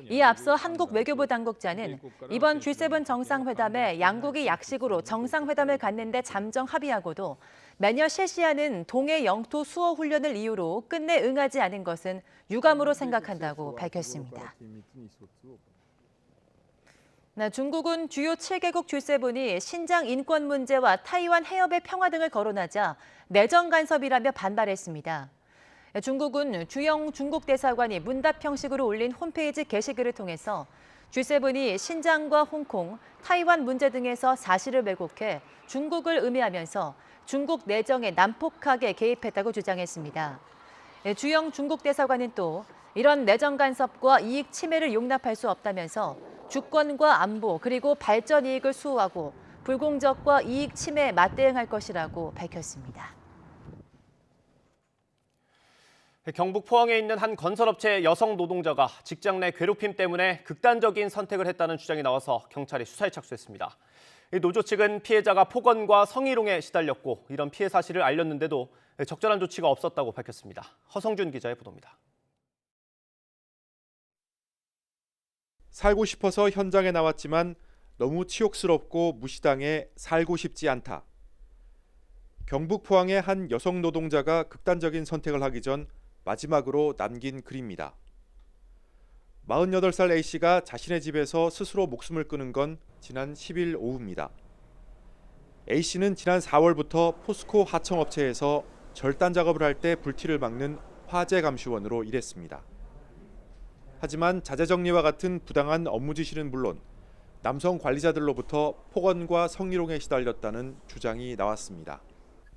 이에 앞서 한국 외교부 당국자는 이번 G7 정상회담에 양국이 약식으로 정상회담을 갖는데 잠정 합의하고도 매년 실시하는 동해 영토 수호 훈련을 이유로 끝내 응하지 않은 것은 유감으로 생각한다고 밝혔습니다. 중국은 주요 7개국 G7이 신장 인권 문제와 타이완 해협의 평화 등을 거론하자 내정 간섭이라며 반발했습니다. 중국은 주영 중국 대사관이 문답 형식으로 올린 홈페이지 게시글을 통해서 G7이 신장과 홍콩, 타이완 문제 등에서 사실을 왜곡해 중국을 음해하면서 중국 내정에 난폭하게 개입했다고 주장했습니다. 주영 중국 대사관은 또 이런 내정 간섭과 이익 침해를 용납할 수 없다면서 주권과 안보 그리고 발전 이익을 수호하고 불공정과 이익 침해에 맞대응할 것이라고 밝혔습니다. 경북 포항에 있는 한 건설업체 여성 노동자가 직장 내 괴롭힘 때문에 극단적인 선택을 했다는 주장이 나와서 경찰이 수사에 착수했습니다. 노조 측은 피해자가 폭언과 성희롱에 시달렸고 이런 피해 사실을 알렸는데도 적절한 조치가 없었다고 밝혔습니다. 허성준 기자의 보도입니다. 살고 싶어서 현장에 나왔지만 너무 치욕스럽고 무시당해 살고 싶지 않다. 경북 포항의 한 여성 노동자가 극단적인 선택을 하기 전 마지막으로 남긴 글입니다. 48살 A씨가 자신의 집에서 스스로 목숨을 끊은 건 지난 10일 오후입니다. A씨는 지난 4월부터 포스코 하청업체에서 절단 작업을 할 때 불티를 막는 화재 감시원으로 일했습니다. 하지만 자재 정리와 같은 부당한 업무 지시는 물론 남성 관리자들로부터 폭언과 성희롱에 시달렸다는 주장이 나왔습니다.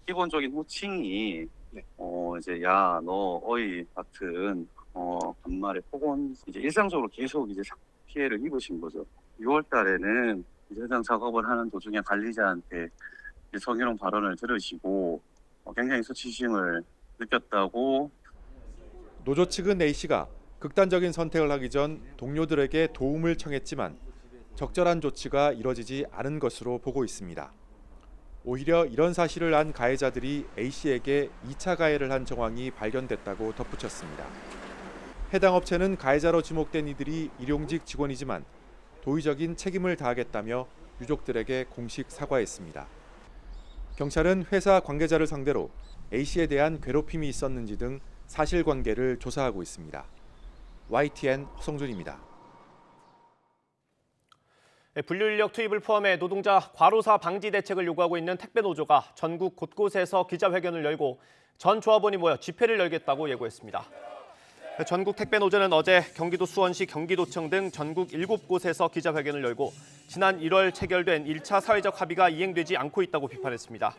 기본적인 호칭이 이제 야 너 어이 같은 반말에 폭언 이제 일상적으로 계속 이제 피해를 입으신 거죠. 6월 달에는 이제 현장 작업을 하는 도중에 관리자한테 성희롱 발언을 들으시고 굉장히 수치심을 느꼈다고. 노조 측은 A씨가 극단적인 선택을 하기 전 동료들에게 도움을 청했지만 적절한 조치가 이뤄지지 않은 것으로 보고 있습니다. 오히려 이런 사실을 안 가해자들이 A씨에게 2차 가해를 한 정황이 발견됐다고 덧붙였습니다. 해당 업체는 가해자로 지목된 이들이 일용직 직원이지만 도의적인 책임을 다하겠다며 유족들에게 공식 사과했습니다. 경찰은 회사 관계자를 상대로 A씨에 대한 괴롭힘이 있었는지 등 사실관계를 조사하고 있습니다. YTN 허성준입니다. 분류인력 투입을 포함해 노동자 과로사 방지 대책을 요구하고 있는 택배노조가 전국 곳곳에서 기자회견을 열고 전 조합원이 모여 집회를 열겠다고 예고했습니다. 전국 택배노조는 어제 경기도 수원시 경기도청 등 전국 7곳에서 기자회견을 열고 지난 1월 체결된 1차 사회적 합의가 이행되지 않고 있다고 비판했습니다.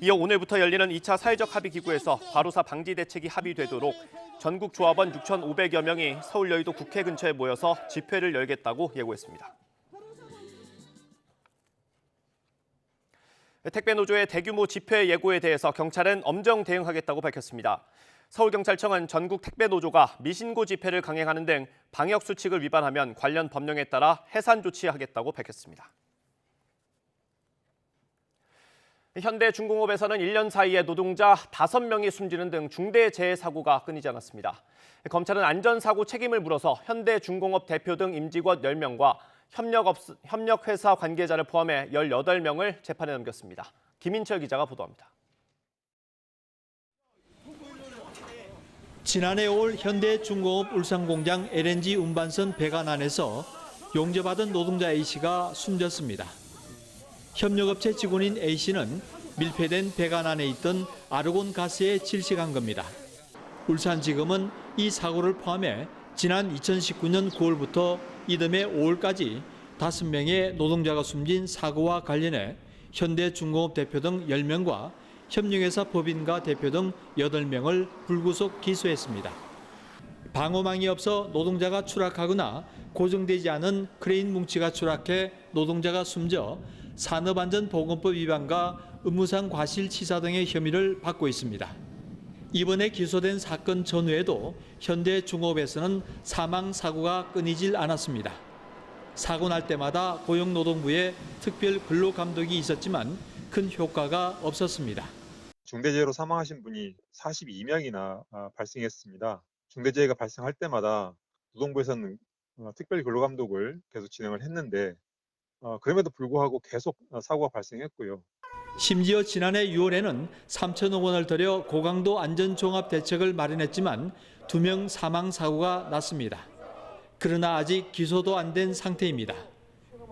이어 오늘부터 열리는 2차 사회적 합의 기구에서 과로사 방지 대책이 합의되도록 전국 조합원 6,500여 명이 서울 여의도 국회 근처에 모여서 집회를 열겠다고 예고했습니다. 택배노조의 대규모 집회 예고에 대해서 경찰은 엄정 대응하겠다고 밝혔습니다. 서울경찰청은 전국 택배노조가 미신고 집회를 강행하는 등 방역수칙을 위반하면 관련 법령에 따라 해산 조치하겠다고 밝혔습니다. 현대중공업에서는 1년 사이에 노동자 5명이 숨지는 등 중대 재해 사고가 끊이지 않았습니다. 검찰은 안전사고 책임을 물어서 현대중공업 대표 등 임직원 10명과 협력회사 관계자를 포함해 18명을 재판에 넘겼습니다. 김인철 기자가 보도합니다. 지난해 5월 현대중공업 울산공장 LNG 운반선 배관 안에서 용접하던 노동자 A씨가 숨졌습니다. 협력업체 직원인 A씨는 밀폐된 배관 안에 있던 아르곤 가스에 질식한 겁니다. 울산지검은 이 사고를 포함해 지난 2019년 9월부터 이듬해 5월까지 5명의 노동자가 숨진 사고와 관련해 현대중공업 대표 등 10명과 협력회사 법인과 대표 등 8명을 불구속 기소했습니다. 방호망이 없어 노동자가 추락하거나 고정되지 않은 크레인 뭉치가 추락해 노동자가 숨져 산업안전보건법 위반과 업무상 과실치사 등의 혐의를 받고 있습니다. 이번에 기소된 사건 전후에도 현대중업에서는 사망사고가 끊이질 않았습니다. 사고 날 때마다 고용노동부에 특별 근로감독이 있었지만 큰 효과가 없었습니다. 중대재해로 사망하신 분이 42명이나 발생했습니다. 중대재해가 발생할 때마다 노동부에서는 특별 근로감독을 계속 진행을 했는데 그럼에도 불구하고 계속 사고가 발생했고요. 심지어 지난해 6월에는 3천억 원을 들여 고강도 안전종합대책을 마련했지만 2명 사망사고가 났습니다. 그러나 아직 기소도 안 된 상태입니다.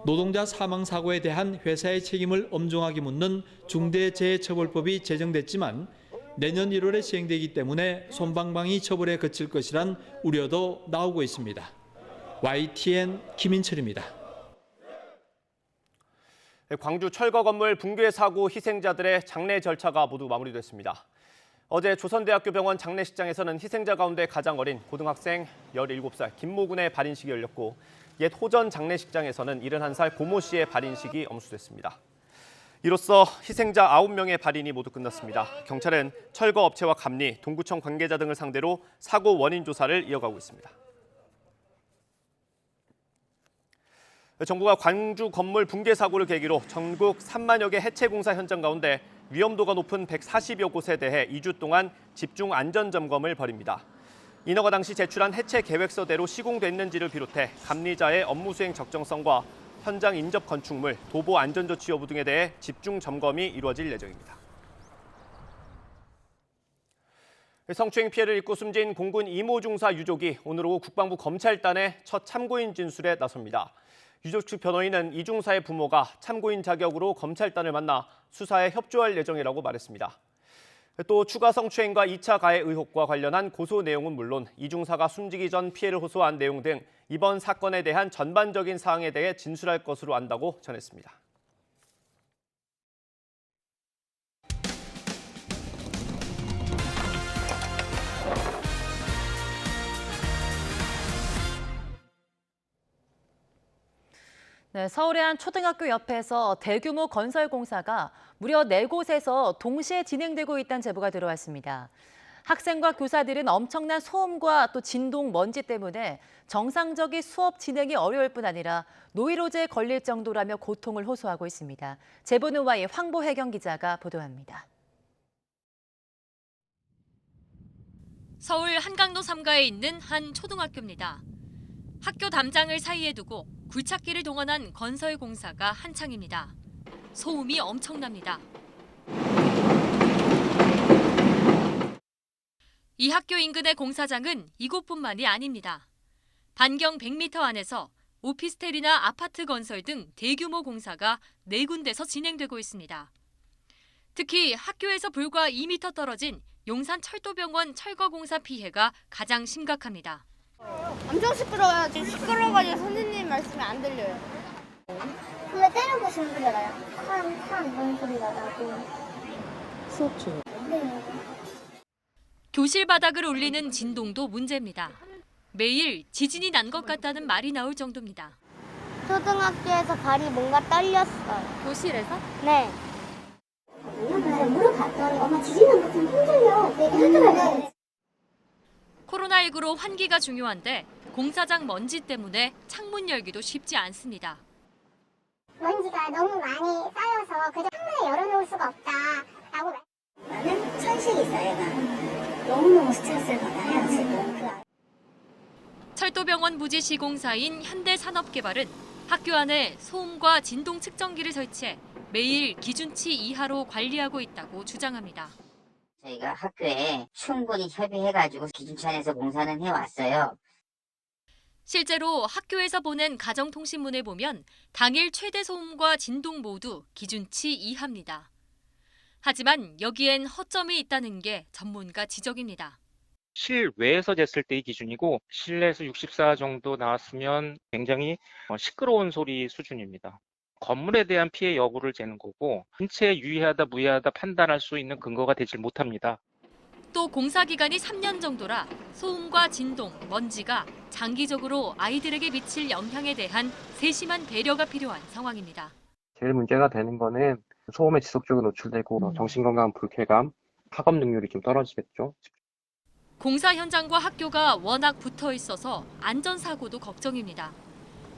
노동자 사망사고에 대한 회사의 책임을 엄중하게 묻는 중대재해처벌법이 제정됐지만 내년 1월에 시행되기 때문에 솜방망이 처벌에 그칠 것이란 우려도 나오고 있습니다. YTN 김인철입니다. 광주 철거 건물 붕괴 사고 희생자들의 장례 절차가 모두 마무리됐습니다. 어제 조선대학교 병원 장례식장에서는 희생자 가운데 가장 어린 고등학생 17살 김모군의 발인식이 열렸고 옛 호전 장례식장에서는 71살 고모 씨의 발인식이 엄수됐습니다. 이로써 희생자 9명의 발인이 모두 끝났습니다. 경찰은 철거 업체와 감리, 동구청 관계자 등을 상대로 사고 원인 조사를 이어가고 있습니다. 정부가 광주 건물 붕괴 사고를 계기로 전국 3만여 개 해체 공사 현장 가운데 위험도가 높은 140여 곳에 대해 2주 동안 집중 안전 점검을 벌입니다. 인허가 당시 제출한 해체 계획서대로 시공됐는지를 비롯해 감리자의 업무 수행 적정성과 현장 인접 건축물, 도보 안전조치 여부 등에 대해 집중 점검이 이루어질 예정입니다. 성추행 피해를 입고 숨진 공군 이모 중사 유족이 오늘 오후 국방부 검찰단에 첫 참고인 진술에 나섭니다. 유족 측 변호인은 이 중사의 부모가 참고인 자격으로 검찰단을 만나 수사에 협조할 예정이라고 말했습니다. 또 추가 성추행과 2차 가해 의혹과 관련한 고소 내용은 물론 이 중사가 숨지기 전 피해를 호소한 내용 등 이번 사건에 대한 전반적인 사항에 대해 진술할 것으로 안다고 전했습니다. 네, 서울의 한 초등학교 옆에서 대규모 건설 공사가 무려 4곳에서 동시에 진행되고 있다는 제보가 들어왔습니다. 학생과 교사들은 엄청난 소음과 또 진동, 먼지 때문에 정상적인 수업 진행이 어려울 뿐 아니라 노이로제에 걸릴 정도라며 고통을 호소하고 있습니다. 제보는 Y의 황보혜경 기자가 보도합니다. 서울 한강로 3가에 있는 한 초등학교입니다. 학교 담장을 사이에 두고 굴착기를 동원한 건설 공사가 한창입니다. 소음이 엄청납니다. 이 학교 인근의 공사장은 이곳뿐만이 아닙니다. 반경 100m 안에서 오피스텔이나 아파트 건설 등 대규모 공사가 4군데서 진행되고 있습니다. 특히 학교에서 불과 2m 떨어진 용산 철도병원 철거공사 피해가 가장 심각합니다. 엄청 시끄러워요. 지금 시끄러워가지고 선생님 말씀이 안 들려요. 왜 때려부시는 소리가 나요? 쾅 이런 소리가 나고. 수업 중. 네. 교실 바닥을 울리는 진동도 문제입니다. 매일 지진이 난 것 같다는 말이 나올 정도입니다. 초등학교에서 발이 뭔가 떨렸어요. 교실에서? 네. 물어봤더니 엄마 지진 난 것 좀 힘들려. 얘기하더라고요. 코로나19로 환기가 중요한데 공사장 먼지 때문에 창문 열기도 쉽지 않습니다. 먼지가 너무 많이 쌓여서 그저 창문을 열어놓을 수가 없다라고. 나는 천식이 있어요. 얘가 너무너무 스트레스를 받아요 지금. 철도병원 부지 시공사인 현대산업개발은 학교 안에 소음과 진동 측정기를 설치해 매일 기준치 이하로 관리하고 있다고 주장합니다. 저희가 학교에 충분히 협의해가지고 기준치 안에서 공사는 해왔어요. 실제로 학교에서 보낸 가정통신문을 보면 당일 최대 소음과 진동 모두 기준치 이하입니다. 하지만 여기엔 허점이 있다는 게 전문가 지적입니다. 실외에서 쟀을 때의 기준이고 실내에서 64 정도 나왔으면 굉장히 시끄러운 소리 수준입니다. 건물에 대한 피해 여부를 재는 거고 신체에 유의하다 무해하다 판단할 수 있는 근거가 되질 못합니다. 독도 공사 기간이 3년 정도라 소음과 진동, 먼지가 장기적으로 아이들에게 미칠 영향에 대한 세심한 배려가 필요한 상황입니다. 제일 문제가 되는 거는 소음에 지속적으로 노출되고 정신건강 불쾌감, 학업 능률이 좀 떨어지겠죠. 공사 현장과 학교가 워낙 붙어 있어서 안전사고도 걱정입니다.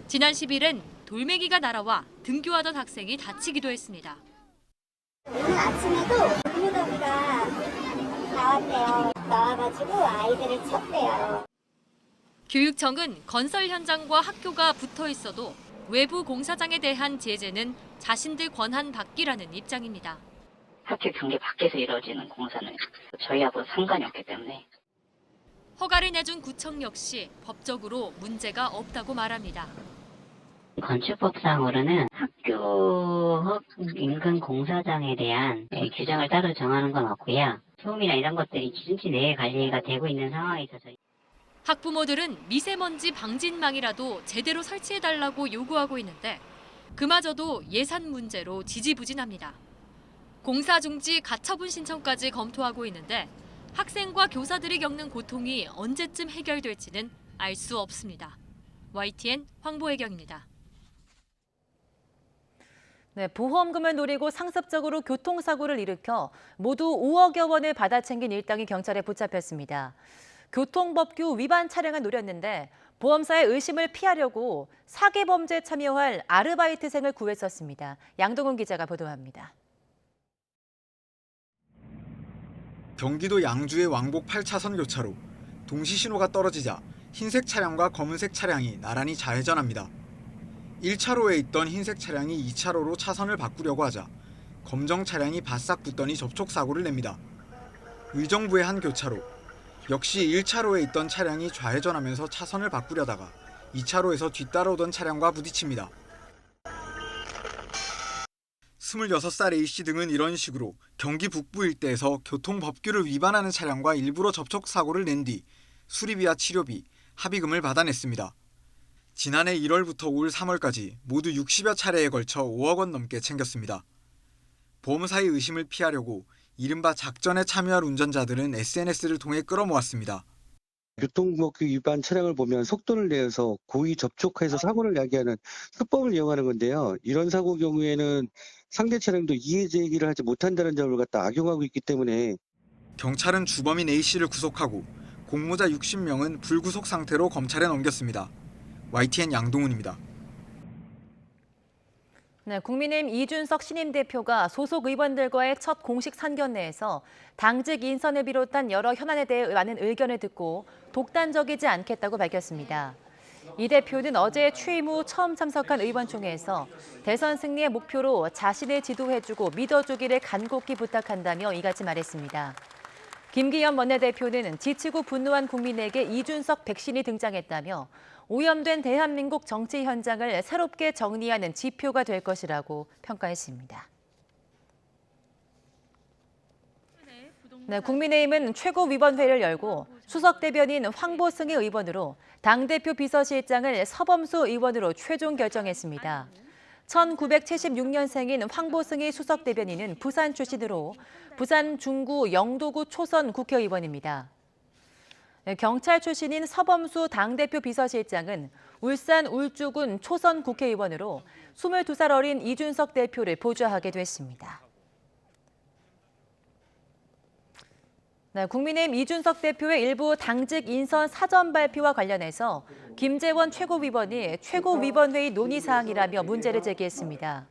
지난 10일엔 돌멩이가 날아와 등교하던 학생이 다치기도 했습니다. 오늘 아침에도 근무더기가 나왔대요. 나와가지고 아이들을 쳤대요. 교육청은 건설 현장과 학교가 붙어 있어도 외부 공사장에 대한 제재는 자신들 권한 밖이라는 입장입니다. 학교 경계 밖에서 이루어지는 공사는 저희하고 상관이 없기 때문에. 허가를 내준 구청 역시 법적으로 문제가 없다고 말합니다. 건축법상으로는 학교 인근 공사장에 대한 규정을 따로 정하는 건 없고요. 소음이나 이런 것들이 기준치 내에 관리가 되고 있는 상황에 있어서 학부모들은 미세먼지 방진망이라도 제대로 설치해달라고 요구하고 있는데 그마저도 예산 문제로 지지부진합니다. 공사 중지 가처분 신청까지 검토하고 있는데 학생과 교사들이 겪는 고통이 언제쯤 해결될지는 알 수 없습니다. YTN 황보혜경입니다. 네, 보험금을 노리고 상습적으로 교통사고를 일으켜 모두 5억여 원을 받아챙긴 일당이 경찰에 붙잡혔습니다. 교통법규 위반 차량을 노렸는데 보험사의 의심을 피하려고 사기 범죄에 참여할 아르바이트생을 구했었습니다. 양동훈 기자가 보도합니다. 경기도 양주의 왕복 8차선 교차로 동시 신호가 떨어지자 흰색 차량과 검은색 차량이 나란히 좌회전합니다. 1차로에 있던 흰색 차량이 2차로로 차선을 바꾸려고 하자 검정 차량이 바싹 붙더니 접촉사고를 냅니다. 의정부의 한 교차로, 역시 1차로에 있던 차량이 좌회전하면서 차선을 바꾸려다가 2차로에서 뒤따라오던 차량과 부딪힙니다. 26살 A씨 등은 이런 식으로 경기 북부 일대에서 교통법규를 위반하는 차량과 일부러 접촉사고를 낸 뒤 수리비와 치료비, 합의금을 받아냈습니다. 지난해 1월부터 올 3월까지 모두 60여 차례에 걸쳐 5억 원 넘게 챙겼습니다. 보험사의 의심을 피하려고 이른바 작전에 참여할 운전자들은 SNS를 통해 끌어모았습니다. 교통법규 위반 차량을 보면 속도를 내서 고의 접촉해서 사고를 야기하는 수법을 이용하는 건데요. 이런 사고 경우에는 상대 차량도 이해 제기를 하지 못한다는 점을 갖다 악용하고 있기 때문에 경찰은 주범인 A씨를 구속하고 공모자 60명은 불구속 상태로 검찰에 넘겼습니다. YTN 양동훈입니다. 네, 국민의힘 이준석 신임 대표가 소속 의원들과의 첫 공식 상견례에서 당직 인선을 비롯한 여러 현안에 대해 많은 의견을 듣고 독단적이지 않겠다고 밝혔습니다. 이 대표는 어제 취임 후 처음 참석한 의원총회에서 대선 승리의 목표로 자신을 지도해주고 믿어주기를 간곡히 부탁한다며 이같이 말했습니다. 김기현 원내대표는 지치고 분노한 국민에게 이준석 백신이 등장했다며 오염된 대한민국 정치 현장을 새롭게 정리하는 지표가 될 것이라고 평가했습니다. 네, 국민의힘은 최고위원회를 열고 수석 대변인 황보승희 의원으로 당대표 비서실장을 서범수 의원으로 최종 결정했습니다. 1976년생인 황보승희 수석 대변인은 부산 출신으로 부산 중구 영도구 초선 국회의원입니다. 경찰 출신인 서범수 당대표 비서실장은 울산 울주군 초선 국회의원으로 22살 어린 이준석 대표를 보좌하게 됐습니다. 네, 국민의힘 이준석 대표의 일부 당직 인선 사전 발표와 관련해서 김재원 최고위원이 최고위원회의 논의사항이라며 문제를 제기했습니다.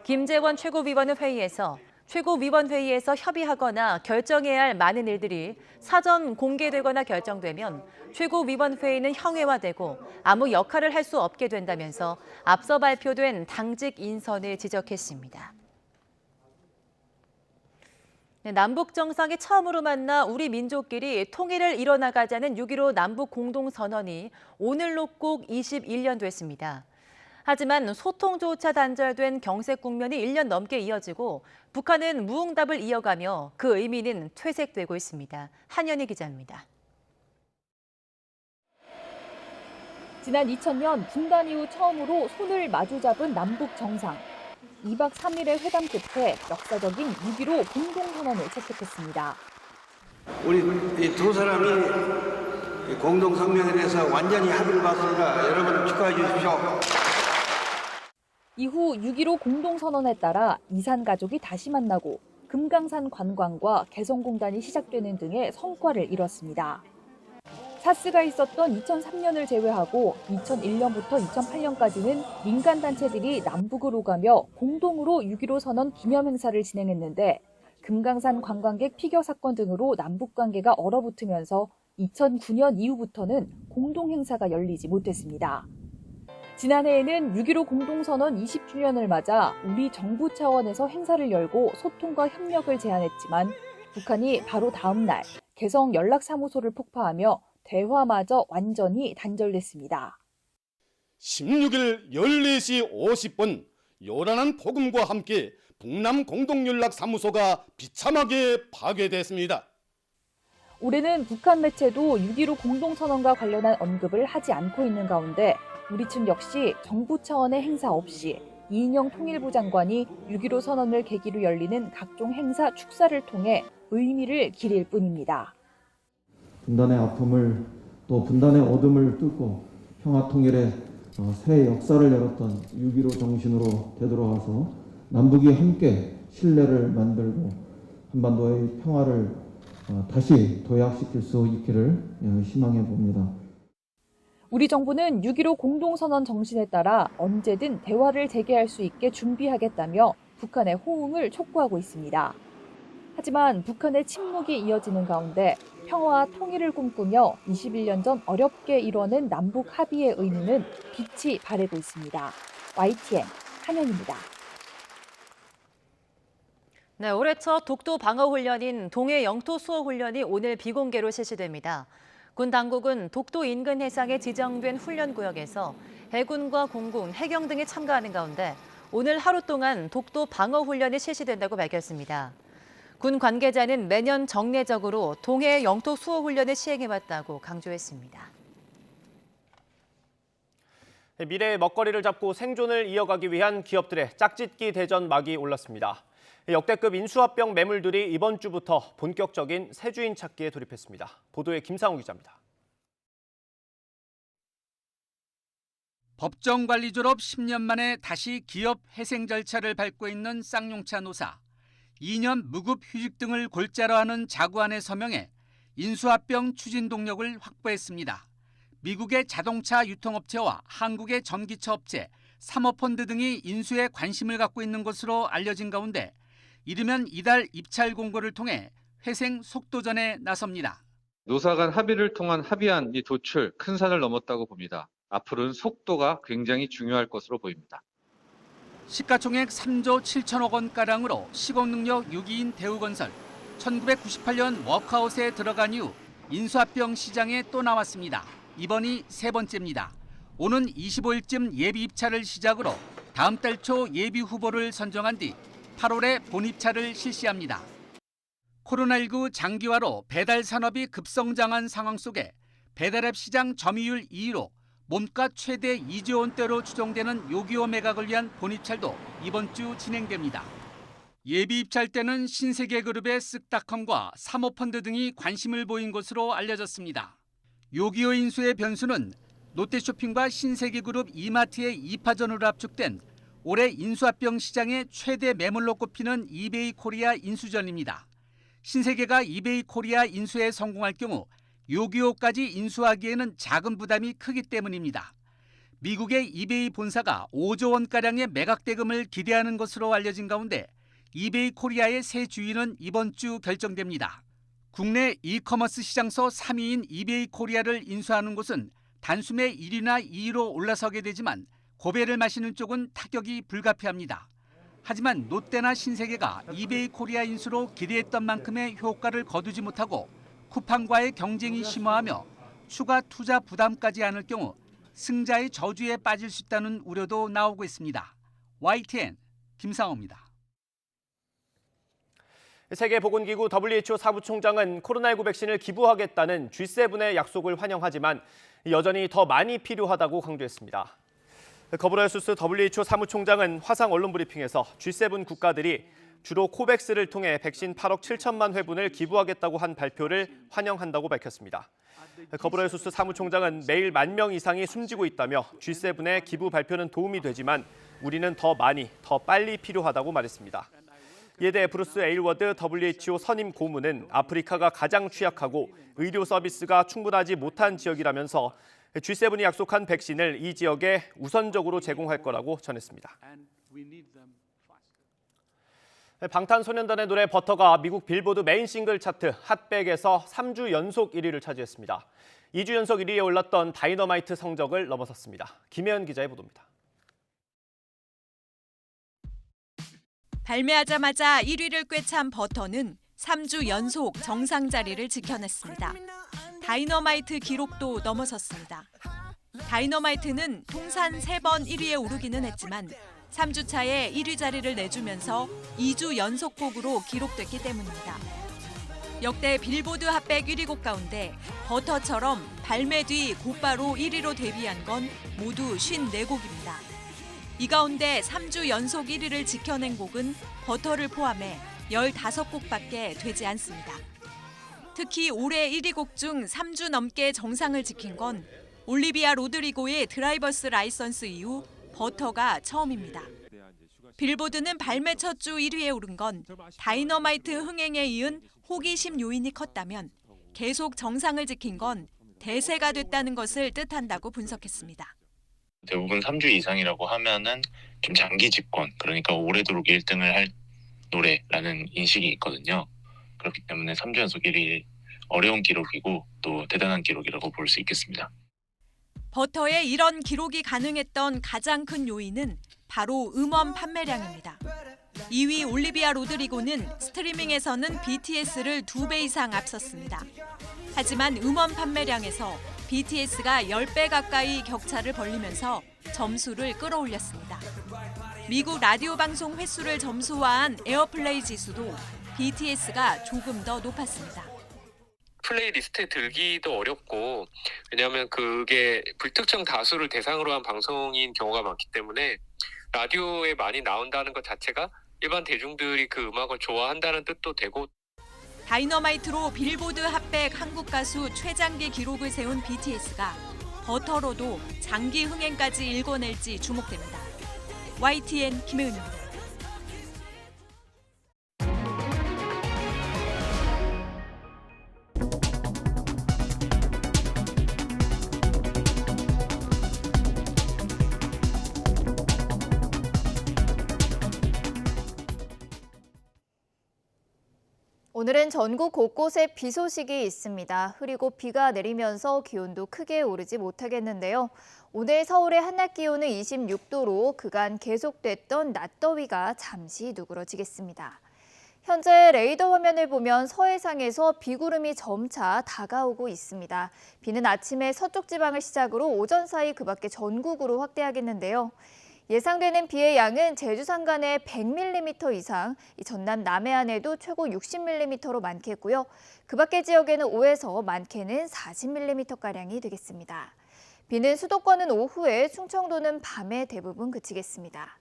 김재원 최고위원은 회의에서 최고위원회의에서 협의하거나 결정해야 할 많은 일들이 사전 공개되거나 결정되면 최고위원회의는 형해화되고 아무 역할을 할 수 없게 된다면서 앞서 발표된 당직 인선을 지적했습니다. 남북 정상이 처음으로 만나 우리 민족끼리 통일을 이뤄나가자는 6.15 남북 공동선언이 오늘로 꼭 21년 됐습니다. 하지만 소통조차 단절된 경색 국면이 1년 넘게 이어지고 북한은 무응답을 이어가며 그 의미는 퇴색되고 있습니다. 한연희 기자입니다. 지난 2000년 분단 이후 처음으로 손을 마주잡은 남북 정상. 2박 3일의 회담 끝에 역사적인 6.15 공동선언을 채택했습니다. 우리 이 두 사람이 공동 성명에 대해서 완전히 합의를 봤습니다. 여러분 축하해 주십시오. 이후 6.15 공동선언에 따라 이산 가족이 다시 만나고 금강산 관광과 개성공단이 시작되는 등의 성과를 이뤘습니다. 사스가 있었던 2003년을 제외하고 2001년부터 2008년까지는 민간단체들이 남북을 오가며 공동으로 6.15 선언 기념 행사를 진행했는데 금강산 관광객 피격 사건 등으로 남북관계가 얼어붙으면서 2009년 이후부터는 공동 행사가 열리지 못했습니다. 지난해에는 6.15 공동선언 20주년을 맞아 우리 정부 차원에서 행사를 열고 소통과 협력을 제안했지만 북한이 바로 다음 날 개성 연락사무소를 폭파하며 대화마저 완전히 단절됐습니다. 16일 14시 50분 요란한 폭음과 함께 북남 공동연락사무소가 비참하게 파괴됐습니다. 올해는 북한 매체도 6.15 공동선언과 관련한 언급을 하지 않고 있는 가운데 우리 측 역시 정부 차원의 행사 없이 이인영 통일부 장관이 6.15 선언을 계기로 열리는 각종 행사 축사를 통해 의미를 기릴 뿐입니다. 분단의 아픔을 또 분단의 어둠을 뚫고 평화통일의 새 역사를 열었던 6.15 정신으로 되돌아와서 남북이 함께 신뢰를 만들고 한반도의 평화를 다시 도약시킬 수 있기를 희망해 봅니다. 우리 정부는 6.15 공동선언 정신에 따라 언제든 대화를 재개할 수 있게 준비하겠다며 북한의 호응을 촉구하고 있습니다. 하지만 북한의 침묵이 이어지는 가운데 평화와 통일을 꿈꾸며 21년 전 어렵게 이뤄낸 남북 합의의 의미는 빛이 바래고 있습니다. YTN 한현입니다. 네, 올해 첫 독도 방어 훈련인 동해 영토 수호 훈련이 오늘 비공개로 실시됩니다. 군 당국은 독도 인근 해상에 지정된 훈련 구역에서 해군과 공군, 해경 등이 참가하는 가운데 오늘 하루 동안 독도 방어 훈련이 실시된다고 밝혔습니다. 군 관계자는 매년 정례적으로 동해 영토 수호 훈련을 시행해왔다고 강조했습니다. 미래의 먹거리를 잡고 생존을 이어가기 위한 기업들의 짝짓기 대전 막이 올랐습니다. 역대급 인수합병 매물들이 이번 주부터 본격적인 세주인 찾기에 돌입했습니다. 보도에 김상우 기자입니다. 법정 관리 졸업 10년 만에 다시 기업 회생 절차를 밟고 있는 쌍용차 노사. 2년 무급 휴직 등을 골자로 하는 자구안에 서명해 인수합병 추진 동력을 확보했습니다. 미국의 자동차 유통업체와 한국의 전기차 업체, 사모펀드 등이 인수에 관심을 갖고 있는 것으로 알려진 가운데 이르면 이달 입찰 공고를 통해 회생 속도전에 나섭니다. 노사 간 합의를 통한 합의안 도출 큰 산을 넘었다고 봅니다. 앞으로는 속도가 굉장히 중요할 것으로 보입니다. 시가총액 3조 7천억 원가량으로 시공능력 6위인 대우건설, 1998년 워크아웃에 들어간 이후 인수합병 시장에 또 나왔습니다. 이번이 세 번째입니다. 오는 25일쯤 예비 입찰을 시작으로 다음 달 초 예비 후보를 선정한 뒤 8월에 본입찰을 실시합니다. 코로나19 장기화로 배달 산업이 급성장한 상황 속에 배달앱 시장 점유율 2위로 몸값 최대 2조 원대로 추정되는 요기요 매각을 위한 본입찰도 이번 주 진행됩니다. 예비 입찰 때는 신세계그룹의 쓱닷컴과 사모펀드 등이 관심을 보인 것으로 알려졌습니다. 요기요 인수의 변수는 롯데쇼핑과 신세계그룹 이마트의 2파전으로 압축된 올해 인수합병 시장의 최대 매물로 꼽히는 이베이 코리아 인수전입니다. 신세계가 이베이 코리아 인수에 성공할 경우 요기요까지 인수하기에는 자금 부담이 크기 때문입니다. 미국의 이베이 본사가 5조 원가량의 매각 대금을 기대하는 것으로 알려진 가운데 이베이 코리아의 새 주인은 이번 주 결정됩니다. 국내 이커머스 시장서 3위인 이베이 코리아를 인수하는 곳은 단숨에 1위나 2위로 올라서게 되지만 고배를 마시는 쪽은 타격이 불가피합니다. 하지만 롯데나 신세계가 이베이 코리아 인수로 기대했던 만큼의 효과를 거두지 못하고 쿠팡과의 경쟁이 심화하며 추가 투자 부담까지 안을 경우 승자의 저주에 빠질 수 있다는 우려도 나오고 있습니다. YTN 김상호입니다. 세계보건기구 WHO 사무총장은 코로나19 백신을 기부하겠다는 G7의 약속을 환영하지만 여전히 더 많이 필요하다고 강조했습니다. 거브라이수스 WHO 사무총장은 화상 언론 브리핑에서 G7 국가들이 주로 코백스를 통해 백신 8억 7천만 회분을 기부하겠다고 한 발표를 환영한다고 밝혔습니다. 거브레수스 사무총장은 매일 10,000명 이상이 숨지고 있다며 G7의 기부 발표는 도움이 되지만 우리는 더 많이, 더 빨리 필요하다고 말했습니다. 이에 대해 브루스 에일워드 WHO 선임 고문은 아프리카가 가장 취약하고 의료 서비스가 충분하지 못한 지역이라면서 G7이 약속한 백신을 이 지역에 우선적으로 제공할 거라고 전했습니다. 방탄소년단의 노래 버터가 미국 빌보드 메인 싱글 차트 핫백에서 3주 연속 1위를 차지했습니다. 2주 연속 1위에 올랐던 다이너마이트 성적을 넘어섰습니다. 김혜연 기자의 보도입니다. 발매하자마자 1위를 꿰찬 버터는 3주 연속 정상 자리를 지켜냈습니다. 다이너마이트 기록도 넘어섰습니다. 다이너마이트는 통산 3번 1위에 오르기는 했지만 3주 차에 1위 자리를 내주면서 2주 연속곡으로 기록됐기 때문입니다. 역대 빌보드 핫백 1위 곡 가운데 버터처럼 발매 뒤 곧바로 1위로 데뷔한 건 모두 54곡입니다. 이 가운데 3주 연속 1위를 지켜낸 곡은 버터를 포함해 15곡밖에 되지 않습니다. 특히 올해 1위 곡 중 3주 넘게 정상을 지킨 건 올리비아 로드리고의 드라이버스 라이선스 이후 버터가 처음입니다. 빌보드는 발매 첫 주 1위에 오른 건 다이너마이트 흥행에 이은 호기심 요인이 컸다면 계속 정상을 지킨 건 대세가 됐다는 것을 뜻한다고 분석했습니다. 대부분 3주 이상이라고 하면은 좀 장기 집권, 그러니까 오래도록 1등을 할 노래라는 인식이 있거든요. 그렇기 때문에 3주 연속 1위 어려운 기록이고 또 대단한 기록이라고 볼 수 있겠습니다. 버터의 이런 기록이 가능했던 가장 큰 요인은 바로 음원 판매량입니다. 2위 올리비아 로드리고는 스트리밍에서는 BTS를 2배 이상 앞섰습니다. 하지만 음원 판매량에서 BTS가 10배 가까이 격차를 벌리면서 점수를 끌어올렸습니다. 미국 라디오 방송 횟수를 점수화한 에어플레이 지수도 BTS가 조금 더 높았습니다. 플레이리스트에 들기도 어렵고, 왜냐하면 그게 불특정 다수를 대상으로 한 방송인 경우가 많기 때문에 라디오에 많이 나온다는 것 자체가 일반 대중들이 그 음악을 좋아한다는 뜻도 되고, 다이너마이트로 빌보드 핫백 한국 가수 최장기 기록을 세운 BTS가 버터로도 장기 흥행까지 일궈낼지 주목됩니다. YTN 김혜은입니다. 오늘은 전국 곳곳에 비 소식이 있습니다. 흐리고 비가 내리면서 기온도 크게 오르지 못하겠는데요. 오늘 서울의 한낮 기온은 26도로 그간 계속됐던 낮더위가 잠시 누그러지겠습니다. 현재 레이더 화면을 보면 서해상에서 비구름이 점차 다가오고 있습니다. 비는 아침에 서쪽 지방을 시작으로 오전 사이 그 밖에 전국으로 확대하겠는데요. 예상되는 비의 양은 제주 산간에 100mm 이상, 전남 남해안에도 최고 60mm로 많겠고요. 그 밖의 지역에는 5에서 많게는 40mm가량이 되겠습니다. 비는 수도권은 오후에, 충청도는 밤에 대부분 그치겠습니다.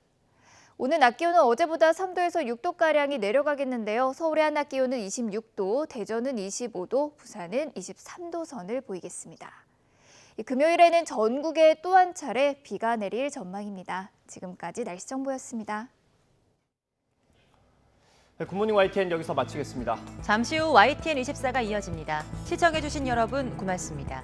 오늘 낮 기온은 어제보다 3도에서 6도가량이 내려가겠는데요. 서울의 한낮 기온은 26도, 대전은 25도, 부산은 23도 선을 보이겠습니다. 금요일에는 전국에 또 한 차례 비가 내릴 전망입니다. 지금까지 날씨 정보였습니다. 네, 굿모닝 YTN 여기서 마치겠습니다. 잠시 후 YTN 24가 이어집니다. 시청해주신 여러분 고맙습니다.